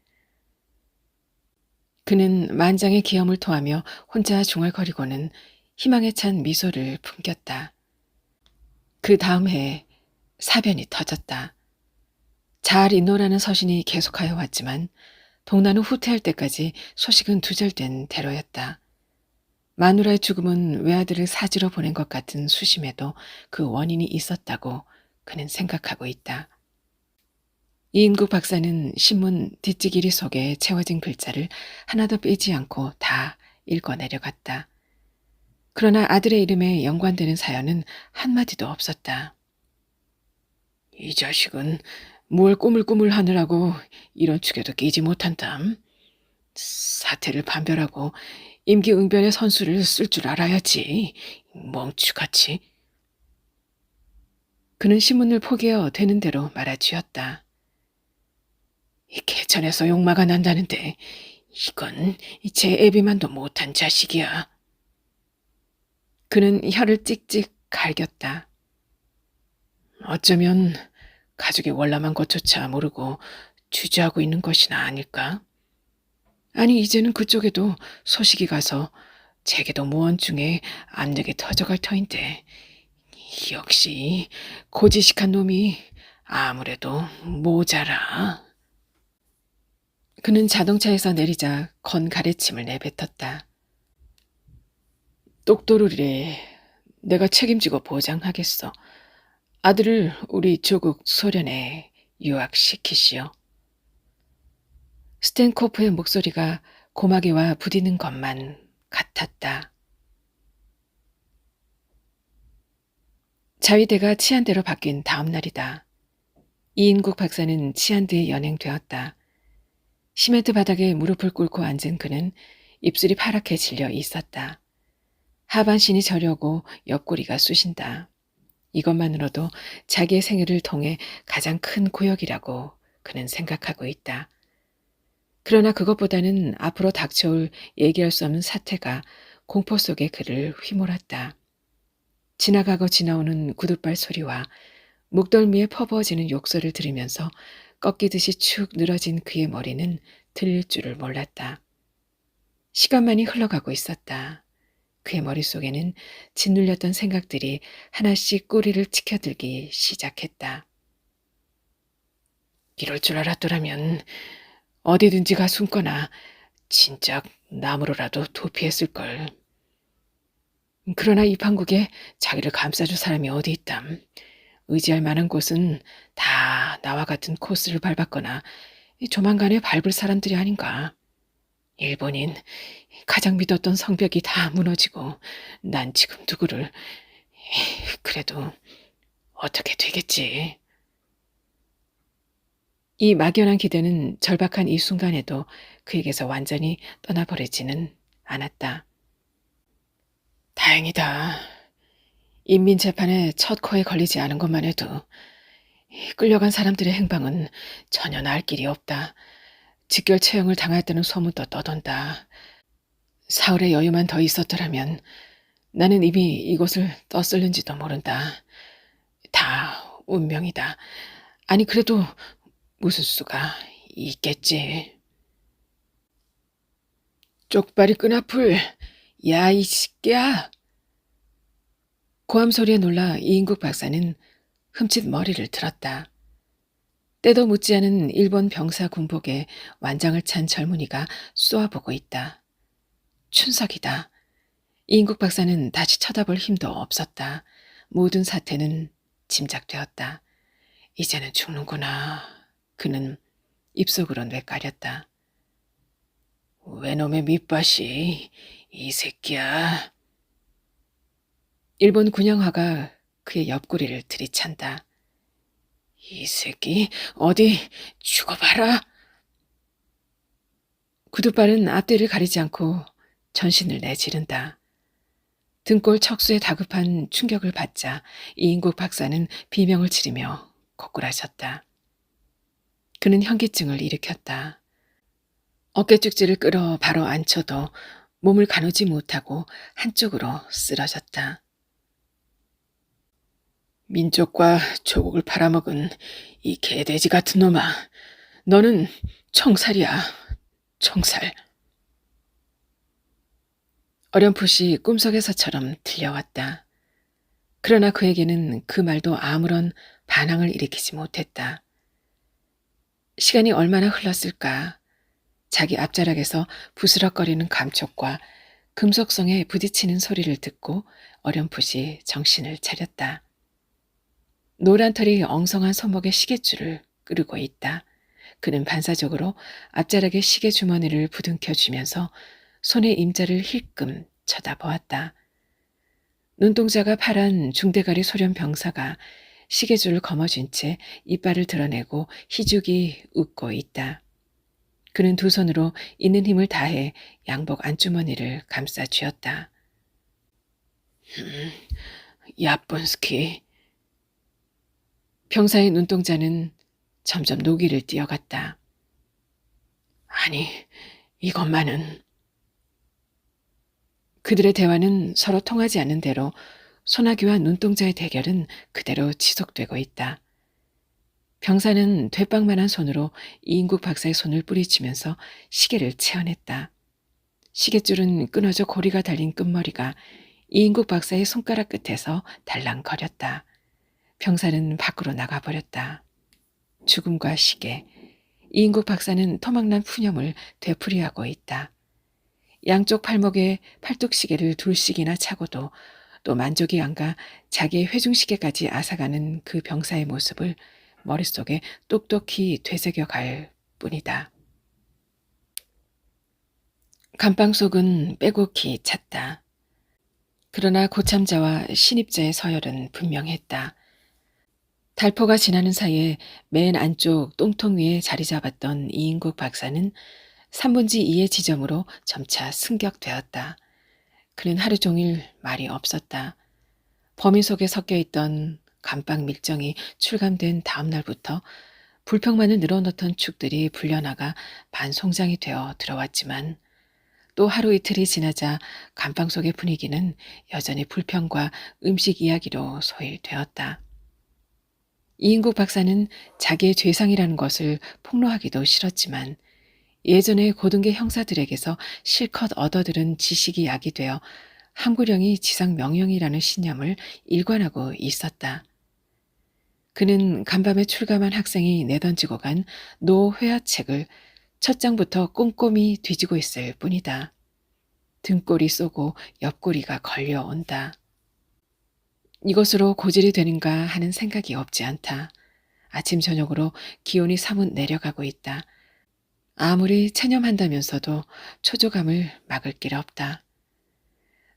그는 만장의 기염을 토하며 혼자 중얼거리고는 희망에 찬 미소를 풍겼다. 그 다음 해에 사변이 터졌다. 잘 있노라는 서신이 계속하여 왔지만 동나는 후퇴할 때까지 소식은 두절된 대로였다. 마누라의 죽음은 외아들을 사지로 보낸 것 같은 수심에도 그 원인이 있었다고 그는 생각하고 있다. 이인국 박사는 신문 뒷지기리 속에 채워진 글자를 하나도 빼지 않고 다 읽어 내려갔다. 그러나 아들의 이름에 연관되는 사연은 한마디도 없었다. 이 자식은 뭘 꾸물꾸물 하느라고 이런 축에도 끼지 못한담. 사태를 판별하고 임기응변의 선수를 쓸 줄 알아야지. 멍추같이. 그는 신문을 포개어 되는 대로 말아쥐었다. 이 개천에서 욕마가 난다는데 이건 제 애비만도 못한 자식이야. 그는 혀를 찍찍 갈겼다. 어쩌면 가족의 월남한 것조차 모르고 주저하고 있는 것이나 아닐까? 아니 이제는 그쪽에도 소식이 가서 제게도 무언중에 압력이 터져갈 터인데 역시 고지식한 놈이 아무래도 모자라. 그는 자동차에서 내리자 건 가래침을 내뱉었다. 똑도르래. 내가 책임지고 보장하겠어. 아들을 우리 조국 소련에 유학시키시오. 스탠코프의 목소리가 고마개와 부딪는 것만 같았다. 자위대가 치안대로 바뀐 다음 날이다. 이인국 박사는 치안대에 연행되었다. 시멘트 바닥에 무릎을 꿇고 앉은 그는 입술이 파랗게 질려 있었다. 하반신이 저려고 옆구리가 쑤신다. 이것만으로도 자기의 생애를 통해 가장 큰 고역이라고 그는 생각하고 있다. 그러나 그것보다는 앞으로 닥쳐올 얘기할 수 없는 사태가 공포 속에 그를 휘몰았다. 지나가고 지나오는 구둣발 소리와 목덜미에 퍼부어지는 욕설을 들으면서 꺾이듯이 축 늘어진 그의 머리는 들릴 줄을 몰랐다. 시간만이 흘러가고 있었다. 그의 머릿속에는 짓눌렸던 생각들이 하나씩 꼬리를 치켜들기 시작했다. 이럴 줄 알았더라면 어디든지 가 숨거나 진작 나무로라도 도피했을걸. 그러나 이 판국에 자기를 감싸줄 사람이 어디 있담. 의지할 만한 곳은 다 나와 같은 코스를 밟았거나 조만간에 밟을 사람들이 아닌가. 일본인, 가장 믿었던 성벽이 다 무너지고 난 지금 누구를... 그래도 어떻게 되겠지. 이 막연한 기대는 절박한 이 순간에도 그에게서 완전히 떠나버리지는 않았다. 다행이다. 인민재판에 첫 코에 걸리지 않은 것만 해도 끌려간 사람들의 행방은 전혀 날 길이 없다. 직결 채용을 당했다는 소문도 떠돈다. 사흘의 여유만 더 있었더라면 나는 이미 이곳을 떴을는지도 모른다. 다 운명이다. 아니 그래도 무슨 수가 있겠지. 쪽발이 끈앞을. 야 이 새끼야. 고함 소리에 놀라 이인국 박사는 흠칫 머리를 들었다. 때도 묻지 않은 일본 병사 군복에 완장을 찬 젊은이가 쏘아보고 있다. 춘석이다. 이인국 박사는 다시 쳐다볼 힘도 없었다. 모든 사태는 짐작되었다. 이제는 죽는구나. 그는 입속으로 뇌까렸다. 왜놈의 밑밭이 이 새끼야. 일본 군영화가 그의 옆구리를 들이찬다. 이 새끼 어디 죽어봐라. 구두발은 앞뒤를 가리지 않고 전신을 내지른다. 등골 척수에 다급한 충격을 받자 이인국 박사는 비명을 지르며 고꾸라졌다. 그는 현기증을 일으켰다. 어깨 쭉지를 끌어 바로 앉혀도 몸을 가누지 못하고 한쪽으로 쓰러졌다. 민족과 조국을 팔아먹은 이 개돼지 같은 놈아, 너는 청살이야, 청살. 어렴풋이 꿈속에서처럼 들려왔다. 그러나 그에게는 그 말도 아무런 반항을 일으키지 못했다. 시간이 얼마나 흘렀을까. 자기 앞자락에서 부스럭거리는 감촉과 금속성에 부딪히는 소리를 듣고 어렴풋이 정신을 차렸다. 노란 털이 엉성한 손목에 시계줄을 끄르고 있다. 그는 반사적으로 앞자락의 시계 주머니를 부둥켜 주면서 손의 임자를 힐끔 쳐다보았다. 눈동자가 파란 중대가리 소련 병사가 시계줄을 거머쥔 채 이빨을 드러내고 희죽이 웃고 있다. 그는 두 손으로 있는 힘을 다해 양복 안주머니를 감싸 쥐었다. 야본스키. 병사의 눈동자는 점점 노기를 띄어갔다. 아니, 이것만은. 그들의 대화는 서로 통하지 않는 대로 소나기와 눈동자의 대결은 그대로 지속되고 있다. 병사는 되빵만한 손으로 이인국 박사의 손을 뿌리치면서 시계를 채워냈다. 시계줄은 끊어져 고리가 달린 끝머리가 이인국 박사의 손가락 끝에서 달랑거렸다. 병사는 밖으로 나가버렸다. 죽음과 시계, 이인국 박사는 토막난 푸념을 되풀이하고 있다. 양쪽 팔목에 팔뚝시계를 둘씩이나 차고도 또 만족이 안 가 자기의 회중시계까지 앗아가는 그 병사의 모습을 머릿속에 똑똑히 되새겨갈 뿐이다. 감방 속은 빼곡히 찼다. 그러나 고참자와 신입자의 서열은 분명했다. 달포가 지나는 사이에 맨 안쪽 똥통 위에 자리 잡았던 이인국 박사는 3분지 2의 지점으로 점차 승격되었다. 그는 하루 종일 말이 없었다. 범인 속에 섞여 있던 감방 밀정이 출감된 다음 날부터 불평만을 늘어놓던 축들이 불려나가 반송장이 되어 들어왔지만 또 하루 이틀이 지나자 감방 속의 분위기는 여전히 불평과 음식 이야기로 소일되었다. 이인국 박사는 자기의 죄상이라는 것을 폭로하기도 싫었지만 예전에 고등계 형사들에게서 실컷 얻어들은 지식이 약이 되어 함구령이 지상명령이라는 신념을 일관하고 있었다. 그는 간밤에 출감한 학생이 내던지고 간 노회화책을 첫 장부터 꼼꼼히 뒤지고 있을 뿐이다. 등골이 쏘고 옆구리가 걸려온다. 이것으로 고질이 되는가 하는 생각이 없지 않다. 아침 저녁으로 기온이 사뭇 내려가고 있다. 아무리 체념한다면서도 초조감을 막을 길 없다.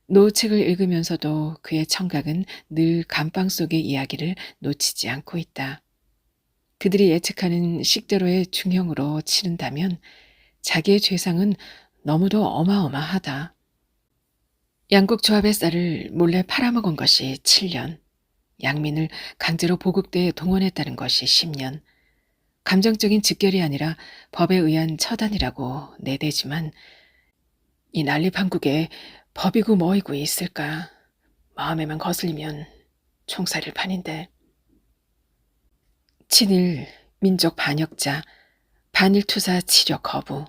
노책을 읽으면서도 그의 청각은 늘 감방 속의 이야기를 놓치지 않고 있다. 그들이 예측하는 식대로의 중형으로 치른다면 자기의 죄상은 너무도 어마어마하다. 양국 조합의 쌀을 몰래 팔아먹은 것이 7년, 양민을 강제로 보국대에 동원했다는 것이 10년, 감정적인 직결이 아니라 법에 의한 처단이라고 내대지만 이 난립한국에 법이고 뭐이고 있을까. 마음에만 거슬리면 총살일 판인데. 친일, 민족 반역자, 반일투사 치료 거부,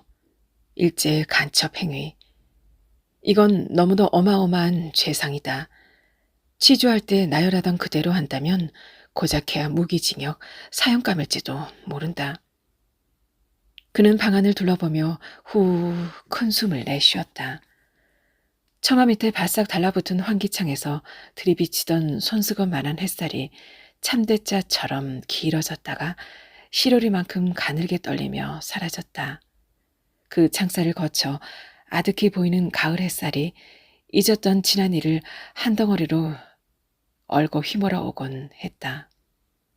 일제 간첩 행위. 이건 너무도 어마어마한 죄상이다. 치주할 때 나열하던 그대로 한다면 고작해야 무기징역, 사형감일지도 모른다. 그는 방안을 둘러보며 후 큰 숨을 내쉬었다. 처마 밑에 바싹 달라붙은 환기창에서 들이비치던 손수건만한 햇살이 참대자처럼 길어졌다가 시로리만큼 가늘게 떨리며 사라졌다. 그 창살을 거쳐 아득히 보이는 가을 햇살이 잊었던 지난 일을 한 덩어리로 얼고 휘몰아 오곤 했다.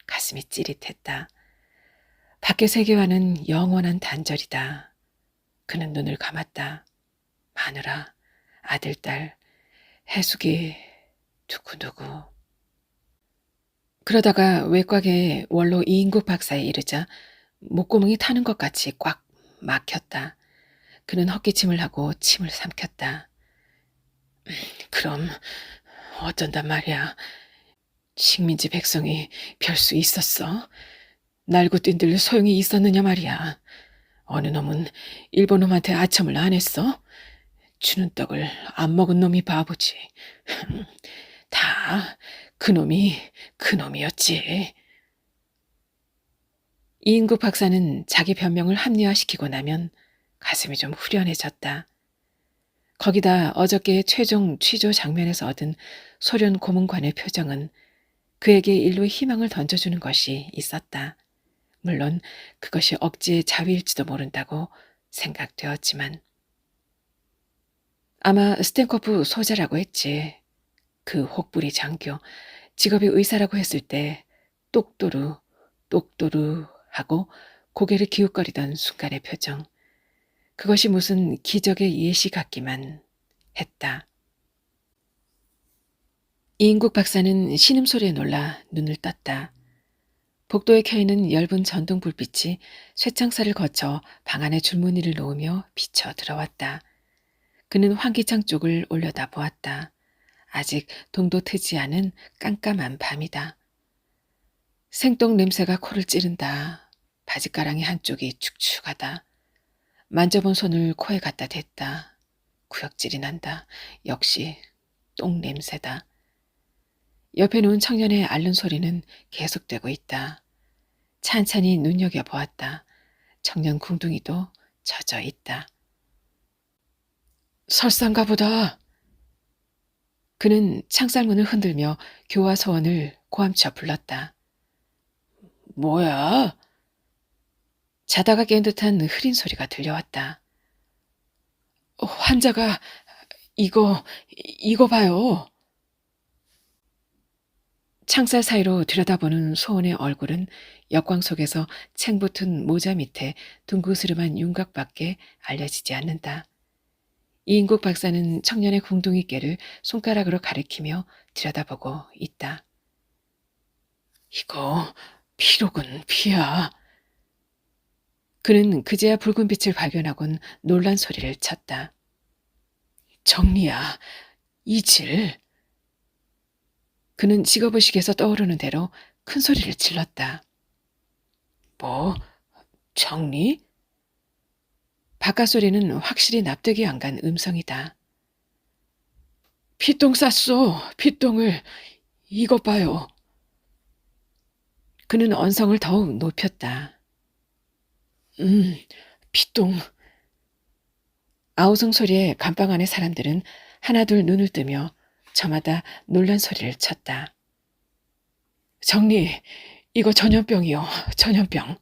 가슴이 찌릿했다. 밖의 세계와는 영원한 단절이다. 그는 눈을 감았다. 마누라, 아들, 딸, 해숙이, 누구누구. 그러다가 외곽에 원로 이인국 박사에 이르자 목구멍이 타는 것 같이 꽉 막혔다. 그는 헛기침을 하고 침을 삼켰다. 그럼 어쩐단 말이야. 식민지 백성이 별 수 있었어? 날고 뛴들 소용이 있었느냐 말이야. 어느 놈은 일본 놈한테 아첨을 안 했어? 주는 떡을 안 먹은 놈이 바보지. 다 그놈이었지. 이인국 박사는 자기 변명을 합리화시키고 나면 가슴이 좀 후련해졌다. 거기다 어저께 최종 취조 장면에서 얻은 소련 고문관의 표정은 그에게 일로 희망을 던져주는 것이 있었다. 물론 그것이 억지의 자위일지도 모른다고 생각되었지만. 아마 스탠코프 소자라고 했지. 그 혹부리 장교, 직업이 의사라고 했을 때 똑도루 하고 고개를 기웃거리던 순간의 표정. 그것이 무슨 기적의 예시 같기만 했다. 이인국 박사는 신음소리에 놀라 눈을 떴다. 복도에 켜있는 엷은 전등 불빛이 쇠창살을 거쳐 방 안에 줄무늬를 놓으며 비쳐 들어왔다. 그는 환기창 쪽을 올려다 보았다. 아직 동도 트지 않은 깜깜한 밤이다. 생똥 냄새가 코를 찌른다. 바지가랑이 한쪽이 축축하다. 만져본 손을 코에 갖다 댔다. 구역질이 난다. 역시 똥 냄새다. 옆에 누운 청년의 앓는 소리는 계속되고 있다. 찬찬히 눈여겨보았다. 청년 궁둥이도 젖어 있다. 설상가 보다. 그는 창살문을 흔들며 교화 소원을 고함쳐 불렀다. 뭐야? 자다가 깬 듯한 흐린 소리가 들려왔다. 환자가 이거 봐요. 창살 사이로 들여다보는 소원의 얼굴은 역광 속에서 챙붙은 모자 밑에 둥그스름한 윤곽밖에 알려지지 않는다. 이인국 박사는 청년의 궁둥이깨를 손가락으로 가리키며 들여다보고 있다. 이거 피로군 피야. 그는 그제야 붉은 빛을 발견하곤 놀란 소리를 쳤다. 정리야, 이질. 그는 직업의식에서 떠오르는 대로 큰 소리를 질렀다. 뭐? 정리? 바깥 소리는 확실히 납득이 안 간 음성이다. 피똥 쌌소, 피똥을. 이것 봐요. 그는 언성을 더욱 높였다. 피똥. 아우성 소리에 감방 안의 사람들은 하나둘 눈을 뜨며 저마다 놀란 소리를 쳤다. 정리, 이거 전염병이요, 전염병.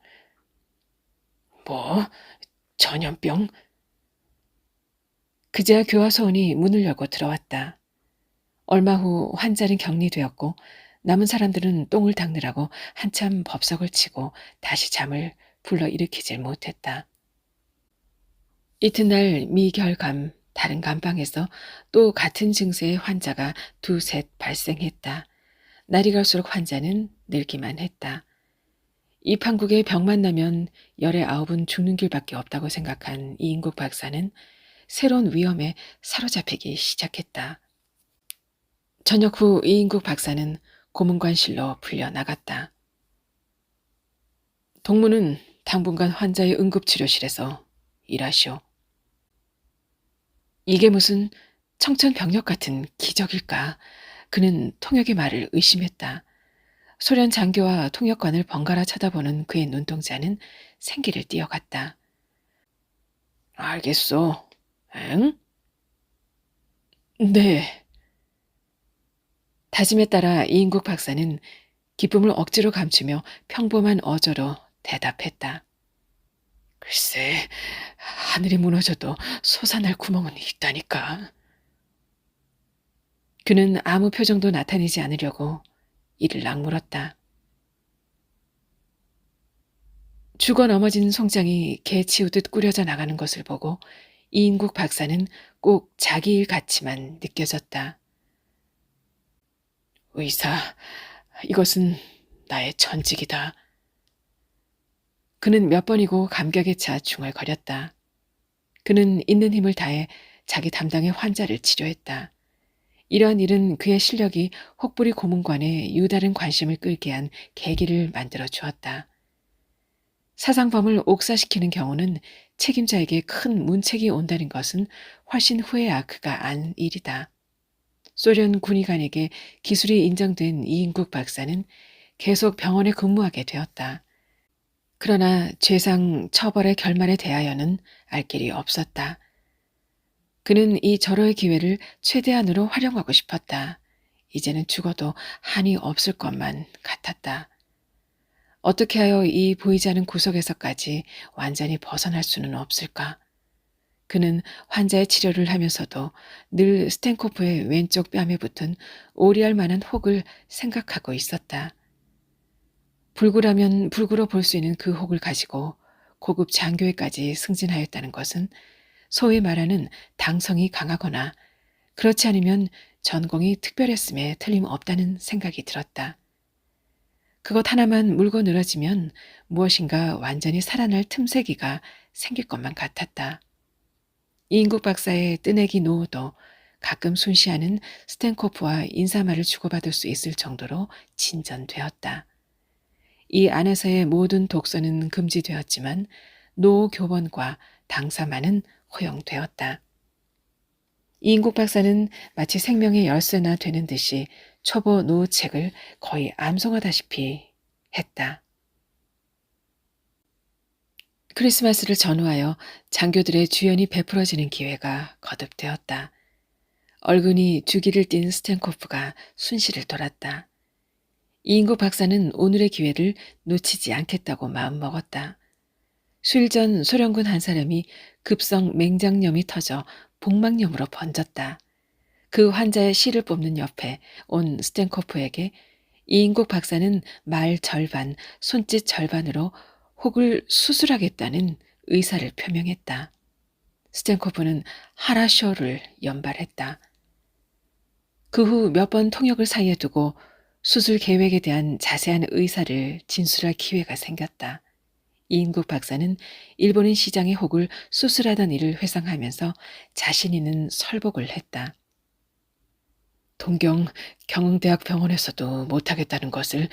뭐? 전염병? 그제야 교화소원이 문을 열고 들어왔다. 얼마 후 환자는 격리되었고 남은 사람들은 똥을 닦느라고 한참 법석을 치고 다시 잠을 불러일으키질 못했다. 이튿날 미결감 다른 감방에서 또 같은 증세의 환자가 두셋 발생했다. 날이 갈수록 환자는 늘기만 했다. 이 판국에 병만 나면 열의 9은 죽는 길밖에 없다고 생각한 이인국 박사는 새로운 위험에 사로잡히기 시작했다. 저녁 후 이인국 박사는 고문관실로 풀려나갔다. 동무는 당분간 환자의 응급치료실에서 일하시오. 이게 무슨 청천벽력 같은 기적일까? 그는 통역의 말을 의심했다. 소련 장교와 통역관을 번갈아 쳐다보는 그의 눈동자는 생기를 띄어갔다. 알겠소. 엥? 네. 다짐에 따라 이인국 박사는 기쁨을 억지로 감추며 평범한 어조로 대답했다. 글쎄, 하늘이 무너져도 솟아날 구멍은 있다니까. 그는 아무 표정도 나타내지 않으려고 이를 악물었다. 죽어 넘어진 송장이 개 치우듯 꾸려져 나가는 것을 보고 이인국 박사는 꼭 자기 일 같이만 느껴졌다. 의사, 이것은 나의 전직이다. 그는 몇 번이고 감격에 차 중얼거렸다. 그는 있는 힘을 다해 자기 담당의 환자를 치료했다. 이러한 일은 그의 실력이 혹부리 고문관에 유다른 관심을 끌게 한 계기를 만들어 주었다. 사상범을 옥사시키는 경우는 책임자에게 큰 문책이 온다는 것은 훨씬 후에야 그가 안 일이다. 소련 군의관에게 기술이 인정된 이인국 박사는 계속 병원에 근무하게 되었다. 그러나 죄상 처벌의 결말에 대하여는 알 길이 없었다. 그는 이 절호의 기회를 최대한으로 활용하고 싶었다. 이제는 죽어도 한이 없을 것만 같았다. 어떻게 하여 이 보이지 않은 구석에서까지 완전히 벗어날 수는 없을까? 그는 환자의 치료를 하면서도 늘 스탠코프의 왼쪽 뺨에 붙은 오리알 만한 혹을 생각하고 있었다. 불구라면 불구로 볼 수 있는 그 혹을 가지고 고급 장교에까지 승진하였다는 것은 소위 말하는 당성이 강하거나 그렇지 않으면 전공이 특별했음에 틀림없다는 생각이 들었다. 그것 하나만 물고 늘어지면 무엇인가 완전히 살아날 틈새기가 생길 것만 같았다. 이인국 박사의 뜨내기 노후도 가끔 순시하는 스탠코프와 인사말을 주고받을 수 있을 정도로 진전되었다. 이 안에서의 모든 독서는 금지되었지만 노 교본과 당사만은 허용되었다. 이인국 박사는 마치 생명의 열쇠나 되는 듯이 초보 노책을 거의 암송하다시피 했다. 크리스마스를 전후하여 장교들의 주연이 베풀어지는 기회가 거듭되었다. 얼근이 주기를 띤 스탠코프가 순시를 돌았다. 이인국 박사는 오늘의 기회를 놓치지 않겠다고 마음먹었다. 수일 전 소련군 한 사람이 급성 맹장염이 터져 복막염으로 번졌다. 그 환자의 씨를 뽑는 옆에 온 스탠코프에게 이인국 박사는 말 절반, 손짓 절반으로 혹을 수술하겠다는 의사를 표명했다. 스탠코프는 하라쇼를 연발했다. 그 후 몇 번 통역을 사이에 두고 수술 계획에 대한 자세한 의사를 진술할 기회가 생겼다. 이인국 박사는 일본인 시장의 혹을 수술하던 일을 회상하면서 자신 있는 설복을 했다. 동경 경흥대학 병원에서도 못하겠다는 것을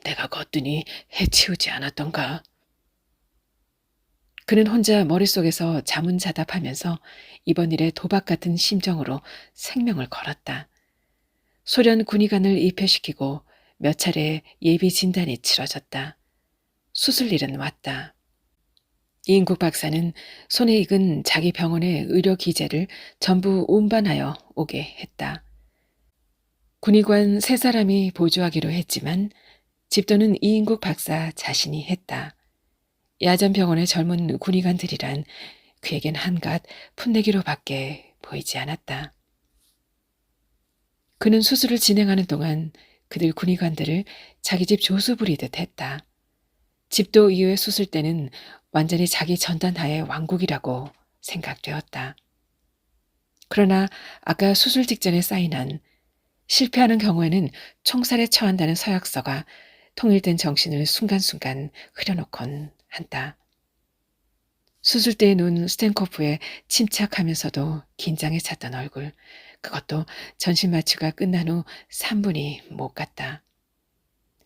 내가 거뜬히 해치우지 않았던가. 그는 혼자 머릿속에서 자문자답하면서 이번 일에 도박 같은 심정으로 생명을 걸었다. 소련 군의관을 입회시키고 몇 차례 예비 진단이 치러졌다. 수술일은 왔다. 이인국 박사는 손에 익은 자기 병원의 의료 기재를 전부 운반하여 오게 했다. 군의관 3사람이 보조하기로 했지만 집도는 이인국 박사 자신이 했다. 야전 병원의 젊은 군의관들이란 그에겐 한갓 풋내기로밖에 보이지 않았다. 그는 수술을 진행하는 동안 그들 군의관들을 자기 집 조수 부리듯 했다. 집도 이후의 수술 때는 완전히 자기 전단하의 왕국이라고 생각되었다. 그러나 아까 수술 직전에 사인한 실패하는 경우에는 총살에 처한다는 서약서가 통일된 정신을 순간순간 흐려놓곤 한다. 수술대에 누운 스탠코프의 침착하면서도 긴장에 찼던 얼굴, 그것도 전신 마취가 끝난 후 3분이 못 갔다.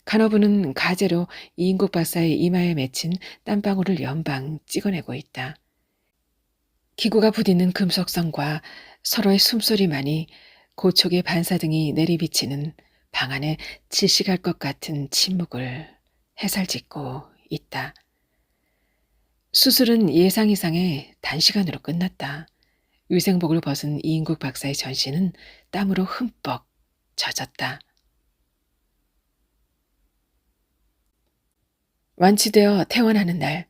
간호부는 가제로 이인국 박사의 이마에 맺힌 땀방울을 연방 찍어내고 있다. 기구가 부딪는 금속성과 서로의 숨소리만이 고촉의 반사등이 내리비치는 방 안에 질식할 것 같은 침묵을 해살짓고 있다. 수술은 예상 이상의 단시간으로 끝났다. 위생복을 벗은 이인국 박사의 전신은 땀으로 흠뻑 젖었다. 완치되어 퇴원하는 날,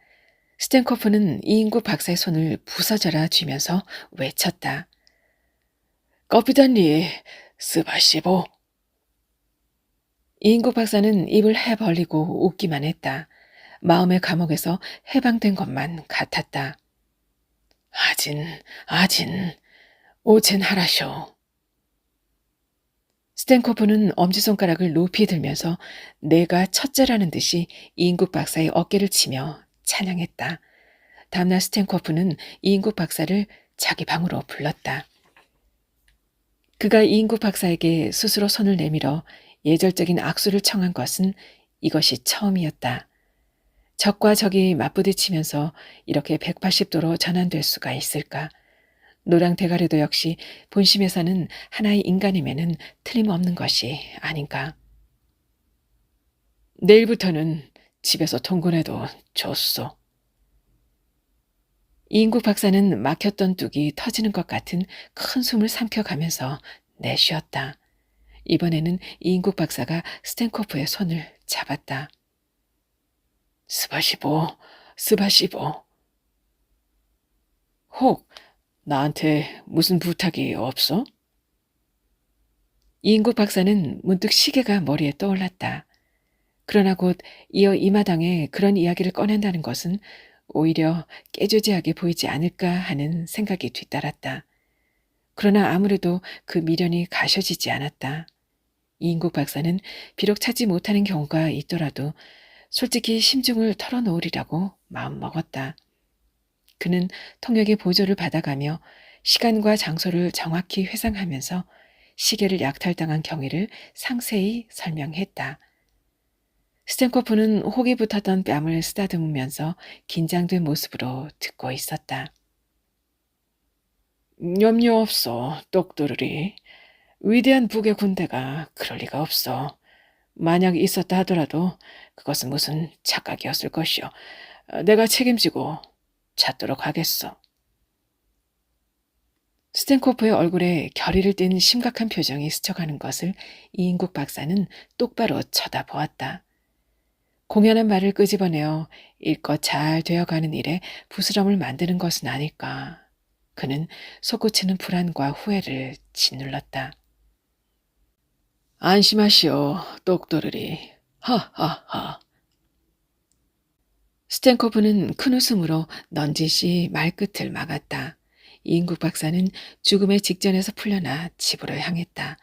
스탠코프는 이인국 박사의 손을 부서져라 쥐면서 외쳤다. 커피단리, 스바시보. 이인국 박사는 입을 해 벌리고 웃기만 했다. 마음의 감옥에서 해방된 것만 같았다. 아진, 아진, 오젠 하라쇼. 스탠코프는 엄지손가락을 높이 들면서 내가 첫째라는 듯이 이인국 박사의 어깨를 치며 찬양했다. 다음날 스탠코프는 이인국 박사를 자기 방으로 불렀다. 그가 이인국 박사에게 스스로 손을 내밀어 예절적인 악수를 청한 것은 이것이 처음이었다. 적과 적이 맞부딪히면서 이렇게 180도로 전환될 수가 있을까? 노랑 대가리도 역시 본심에서는 하나의 인간임에는 틀림없는 것이 아닌가. 내일부터는 집에서 통근해도 좋소. 이인국 박사는 막혔던 뚝이 터지는 것 같은 큰 숨을 삼켜가면서 내쉬었다. 이번에는 이인국 박사가 스탠코프의 손을 잡았다. 스바시보, 스바시보. 혹 나한테 무슨 부탁이 없어? 이인국 박사는 문득 시계가 머리에 떠올랐다. 그러나 곧 이어 이 마당에 그런 이야기를 꺼낸다는 것은 오히려 깨조지하게 보이지 않을까 하는 생각이 뒤따랐다. 그러나 아무래도 그 미련이 가셔지지 않았다. 이인국 박사는 비록 찾지 못하는 경우가 있더라도 솔직히 심중을 털어놓으리라고 마음먹었다. 그는 통역의 보조를 받아가며 시간과 장소를 정확히 회상하면서 시계를 약탈당한 경위를 상세히 설명했다. 스탠코프는 혹이 붙었던 뺨을 쓰다듬으면서 긴장된 모습으로 듣고 있었다. 염려 없어, 똑도르리. 위대한 북의 군대가 그럴 리가 없어. 만약 있었다 하더라도 그것은 무슨 착각이었을 것이오. 내가 책임지고 찾도록 하겠어. 스탠코프의 얼굴에 결의를 띤 심각한 표정이 스쳐가는 것을 이인국 박사는 똑바로 쳐다보았다. 공연한 말을 끄집어내어 일껏 잘 되어가는 일에 부스럼을 만드는 것은 아닐까. 그는 솟구치는 불안과 후회를 짓눌렀다. 안심하시오, 똑도르리. 하하하. 스탠코프는 큰 웃음으로 넌지시 말끝을 막았다. 이인국 박사는 죽음의 직전에서 풀려나 집으로 향했다.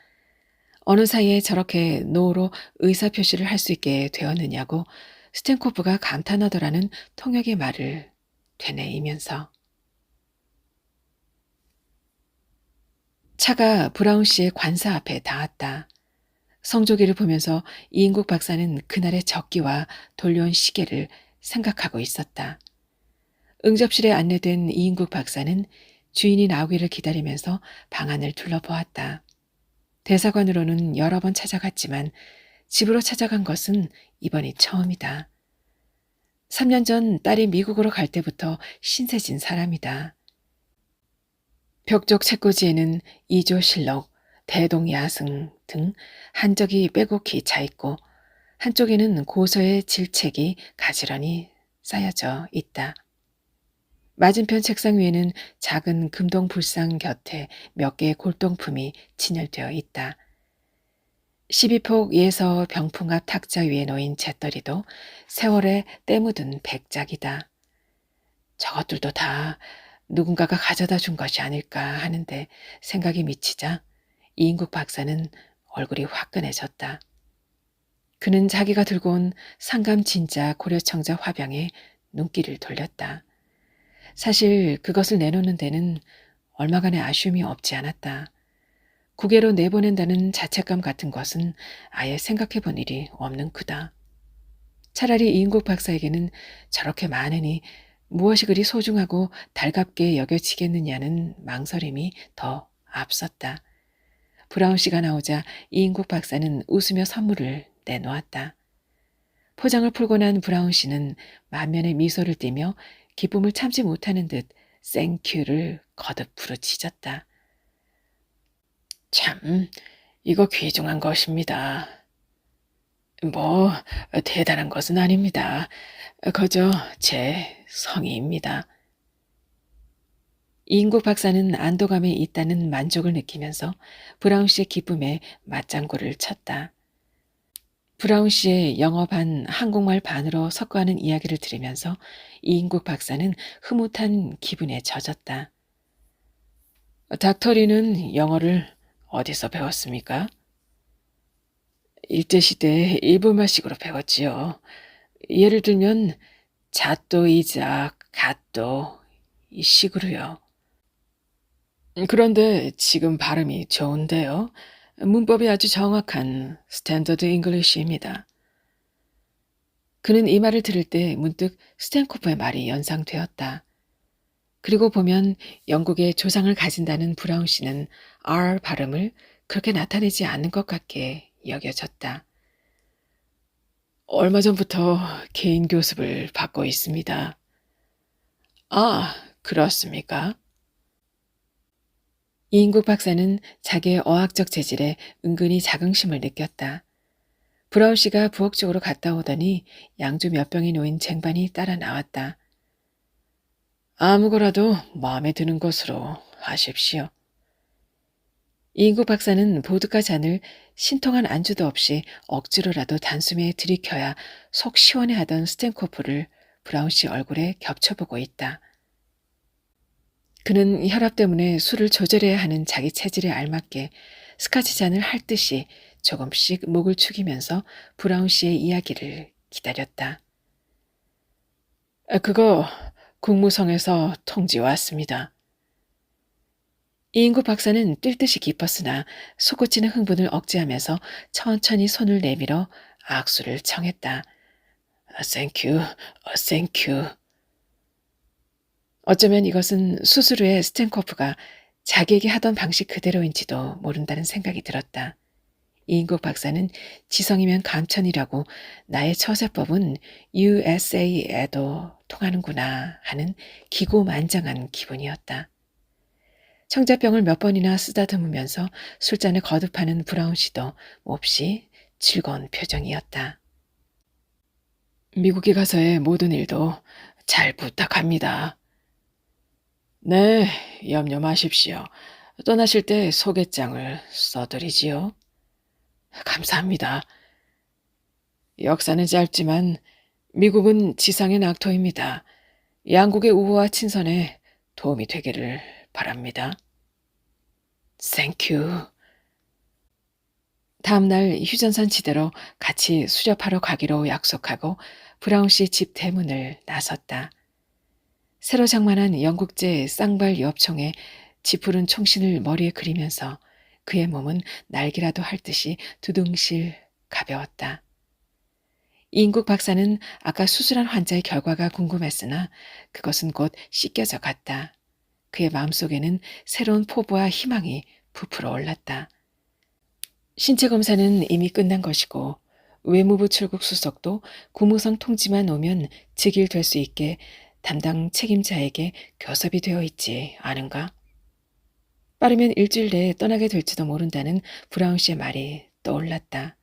어느 사이에 저렇게 노후로 의사표시를 할 수 있게 되었느냐고 스탠코프가 감탄하더라는 통역의 말을 되뇌이면서. 차가 브라운시의 관사 앞에 닿았다. 성조기를 보면서 이인국 박사는 그날의 적기와 돌려온 시계를 생각하고 있었다. 응접실에 안내된 이인국 박사는 주인이 나오기를 기다리면서 방 안을 둘러보았다. 대사관으로는 여러 번 찾아갔지만 집으로 찾아간 것은 이번이 처음이다. 3년 전 딸이 미국으로 갈 때부터 신세진 사람이다. 벽쪽 책꽂이에는 이조실록, 대동야승 등 한적이 빼곡히 차있고 한쪽에는 고서의 질책이 가지런히 쌓여져 있다. 맞은편 책상 위에는 작은 금동 불상 곁에 몇 개의 골동품이 진열되어 있다. 12폭 예서 병풍 앞 탁자 위에 놓인 재떨이도 세월에 때 묻은 백작이다. 저것들도 다 누군가가 가져다 준 것이 아닐까 하는데 생각이 미치자 이인국 박사는 얼굴이 화끈해졌다. 그는 자기가 들고 온 상감진자 고려청자 화병에 눈길을 돌렸다. 사실 그것을 내놓는 데는 얼마간의 아쉬움이 없지 않았다. 국외로 내보낸다는 자책감 같은 것은 아예 생각해 본 일이 없는 그다. 차라리 이인국 박사에게는 저렇게 많으니 무엇이 그리 소중하고 달갑게 여겨지겠느냐는 망설임이 더 앞섰다. 브라운 씨가 나오자 이인국 박사는 웃으며 선물을 내놓았다. 포장을 풀고 난 브라운 씨는 만면에 미소를 띠며 기쁨을 참지 못하는 듯 땡큐를 거듭 부르짖었다. 참, 이거 귀중한 것입니다. 뭐, 대단한 것은 아닙니다. 그저 제 성의입니다. 이인국 박사는 안도감에 있다는 만족을 느끼면서 브라운 씨의 기쁨에 맞장구를 쳤다. 브라운 씨의 영어 반 한국말 반으로 섞어가는 이야기를 들으면서 이인국 박사는 흐뭇한 기분에 젖었다. 닥터리는 영어를 어디서 배웠습니까? 일제시대 일본말식으로 배웠지요. 예를 들면 잣도이자 갓도 이 식으로요. 그런데 지금 발음이 좋은데요. 문법이 아주 정확한 스탠더드 잉글리시입니다. 그는 이 말을 들을 때 문득 스탠코프의 말이 연상되었다. 그리고 보면 영국의 조상을 가진다는 브라운 씨는 R 발음을 그렇게 나타내지 않는 것 같게 여겨졌다. 얼마 전부터 개인 교습을 받고 있습니다. 아, 그렇습니까? 이인국 박사는 자기의 어학적 재질에 은근히 자긍심을 느꼈다. 브라운 씨가 부엌 쪽으로 갔다 오더니 양주 몇 병이 놓인 쟁반이 따라 나왔다. 아무거라도 마음에 드는 것으로 하십시오. 이인국 박사는 보드카 잔을 신통한 안주도 없이 억지로라도 단숨에 들이켜야 속 시원해하던 스탠코프를 브라운 씨 얼굴에 겹쳐보고 있다. 그는 혈압 때문에 술을 조절해야 하는 자기 체질에 알맞게 스카치 잔을 할 듯이 조금씩 목을 축이면서 브라운 씨의 이야기를 기다렸다. 그거 국무성에서 통지 왔습니다. 이인국 박사는 뛸 듯이 기뻤으나 솟구치는 흥분을 억제하면서 천천히 손을 내밀어 악수를 청했다. 땡큐, 땡큐. 어쩌면 이것은 수술 후에 스탠코프가 자기에게 하던 방식 그대로인지도 모른다는 생각이 들었다. 이인국 박사는 지성이면 감천이라고 나의 처세법은 USA에도 통하는구나 하는 기고만장한 기분이었다. 청자병을 몇 번이나 쓰다듬으면서 술잔을 거듭하는 브라운 씨도 몹시 즐거운 표정이었다. 미국에 가서의 모든 일도 잘 부탁합니다. 네, 염려 마십시오. 떠나실 때 소개장을 써드리지요. 감사합니다. 역사는 짧지만 미국은 지상의 낙토입니다. 양국의 우호와 친선에 도움이 되기를 바랍니다. 땡큐. 다음 날 휴전선 지대로 같이 수렵하러 가기로 약속하고 브라운 씨 집 대문을 나섰다. 새로 장만한 영국제 쌍발 엽총에 지푸른 총신을 머리에 그리면서 그의 몸은 날개라도 할 듯이 두둥실 가벼웠다. 이인국 박사는 아까 수술한 환자의 결과가 궁금했으나 그것은 곧 씻겨져 갔다. 그의 마음속에는 새로운 포부와 희망이 부풀어 올랐다. 신체 검사는 이미 끝난 것이고 외무부 출국 수석도 국무성 통지만 오면 즉일될 수 있게 담당 책임자에게 교섭이 되어 있지 않은가? 빠르면 일주일 내에 떠나게 될지도 모른다는 브라운 씨의 말이 떠올랐다.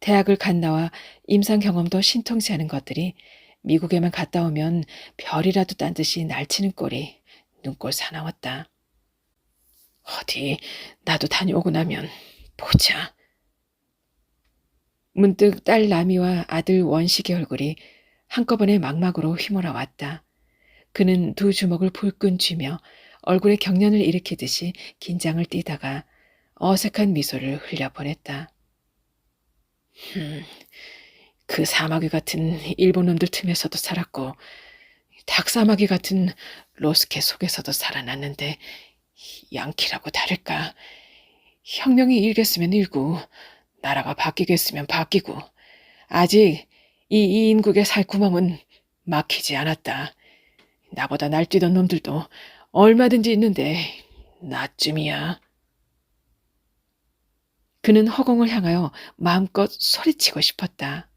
대학을 갓 나와 임상 경험도 신통치 않은 것들이 미국에만 갔다 오면 별이라도 딴 듯이 날치는 꼴이 눈꼴 사나웠다. 어디 나도 다녀오고 나면 보자. 문득 딸 나미와 아들 원식의 얼굴이 한꺼번에 망막으로 휘몰아 왔다. 그는 두 주먹을 불끈 쥐며 얼굴에 경련을 일으키듯이 긴장을 띠다가 어색한 미소를 흘려보냈다. 그 사마귀 같은 일본 놈들 틈에서도 살았고 닭사마귀 같은 로스케 속에서도 살아났는데 양키라고 다를까. 혁명이 일겠으면 일고 나라가 바뀌겠으면 바뀌고 아직 이 이인국의 살구멍은 막히지 않았다. 나보다 날뛰던 놈들도 얼마든지 있는데 나쯤이야. 그는 허공을 향하여 마음껏 소리치고 싶었다.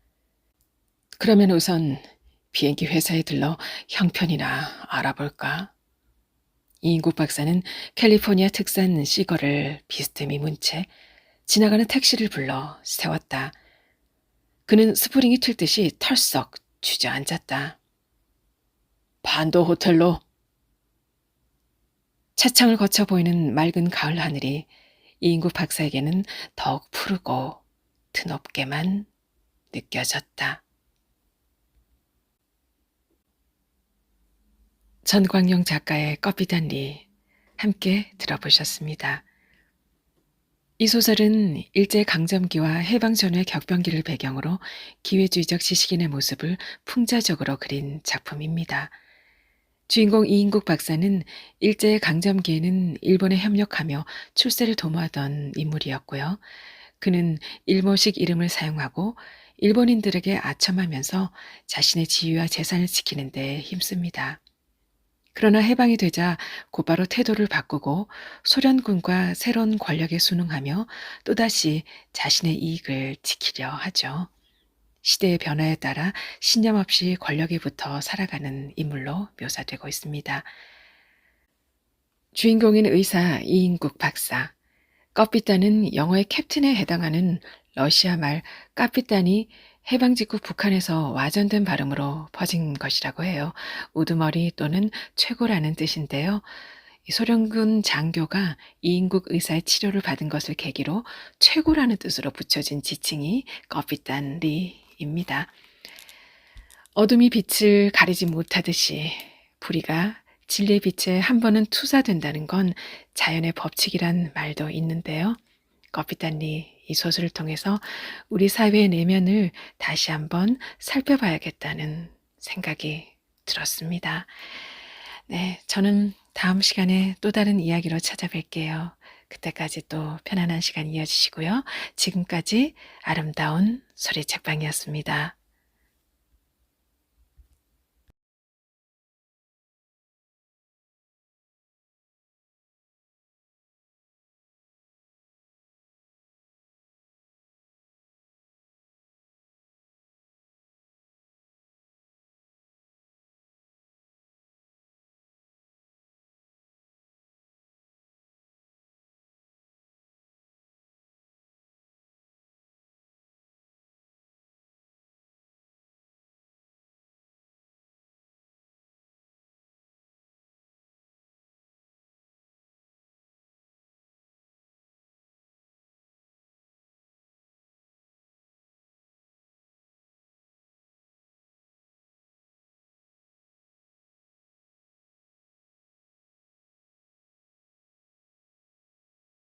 그러면 우선 비행기 회사에 들러 형편이나 알아볼까? 이인국 박사는 캘리포니아 특산 시거를 비스듬히 문 채 지나가는 택시를 불러 세웠다. 그는 스프링이 튈 듯이 털썩 주저앉았다. 반도 호텔로. 차창을 거쳐 보이는 맑은 가을 하늘이 이인국 박사에게는 더욱 푸르고 드높게만 느껴졌다. 전광용 작가의 꺼비단리 함께 들어보셨습니다. 이 소설은 일제강점기와 해방 전후의 격변기를 배경으로 기회주의적 지식인의 모습을 풍자적으로 그린 작품입니다. 주인공 이인국 박사는 일제강점기에는 일본에 협력하며 출세를 도모하던 인물이었고요. 그는 일본식 이름을 사용하고 일본인들에게 아첨하면서 자신의 지위와 재산을 지키는 데 힘씁니다. 그러나 해방이 되자 곧바로 태도를 바꾸고 소련군과 새로운 권력에 순응하며 또다시 자신의 이익을 지키려 하죠. 시대의 변화에 따라 신념 없이 권력에 붙어 살아가는 인물로 묘사되고 있습니다. 주인공인 의사 이인국 박사. 꺼삐따는 영어의 캡틴에 해당하는 러시아 말 까피따니 해방 직후 북한에서 와전된 발음으로 퍼진 것이라고 해요. 우두머리 또는 최고라는 뜻인데요. 이 소련군 장교가 이인국 의사의 치료를 받은 것을 계기로 최고라는 뜻으로 붙여진 지칭이 꺼삐딴리입니다. 어둠이 빛을 가리지 못하듯이 불의가 진리의 빛에 한 번은 투사된다는 건 자연의 법칙이란 말도 있는데요. 커피단리 이 소설을 통해서 우리 사회의 내면을 다시 한번 살펴봐야겠다는 생각이 들었습니다. 네, 저는 다음 시간에 또 다른 이야기로 찾아뵐게요. 그때까지 또 편안한 시간 이어주시고요. 지금까지 아름다운 소리 책방이었습니다.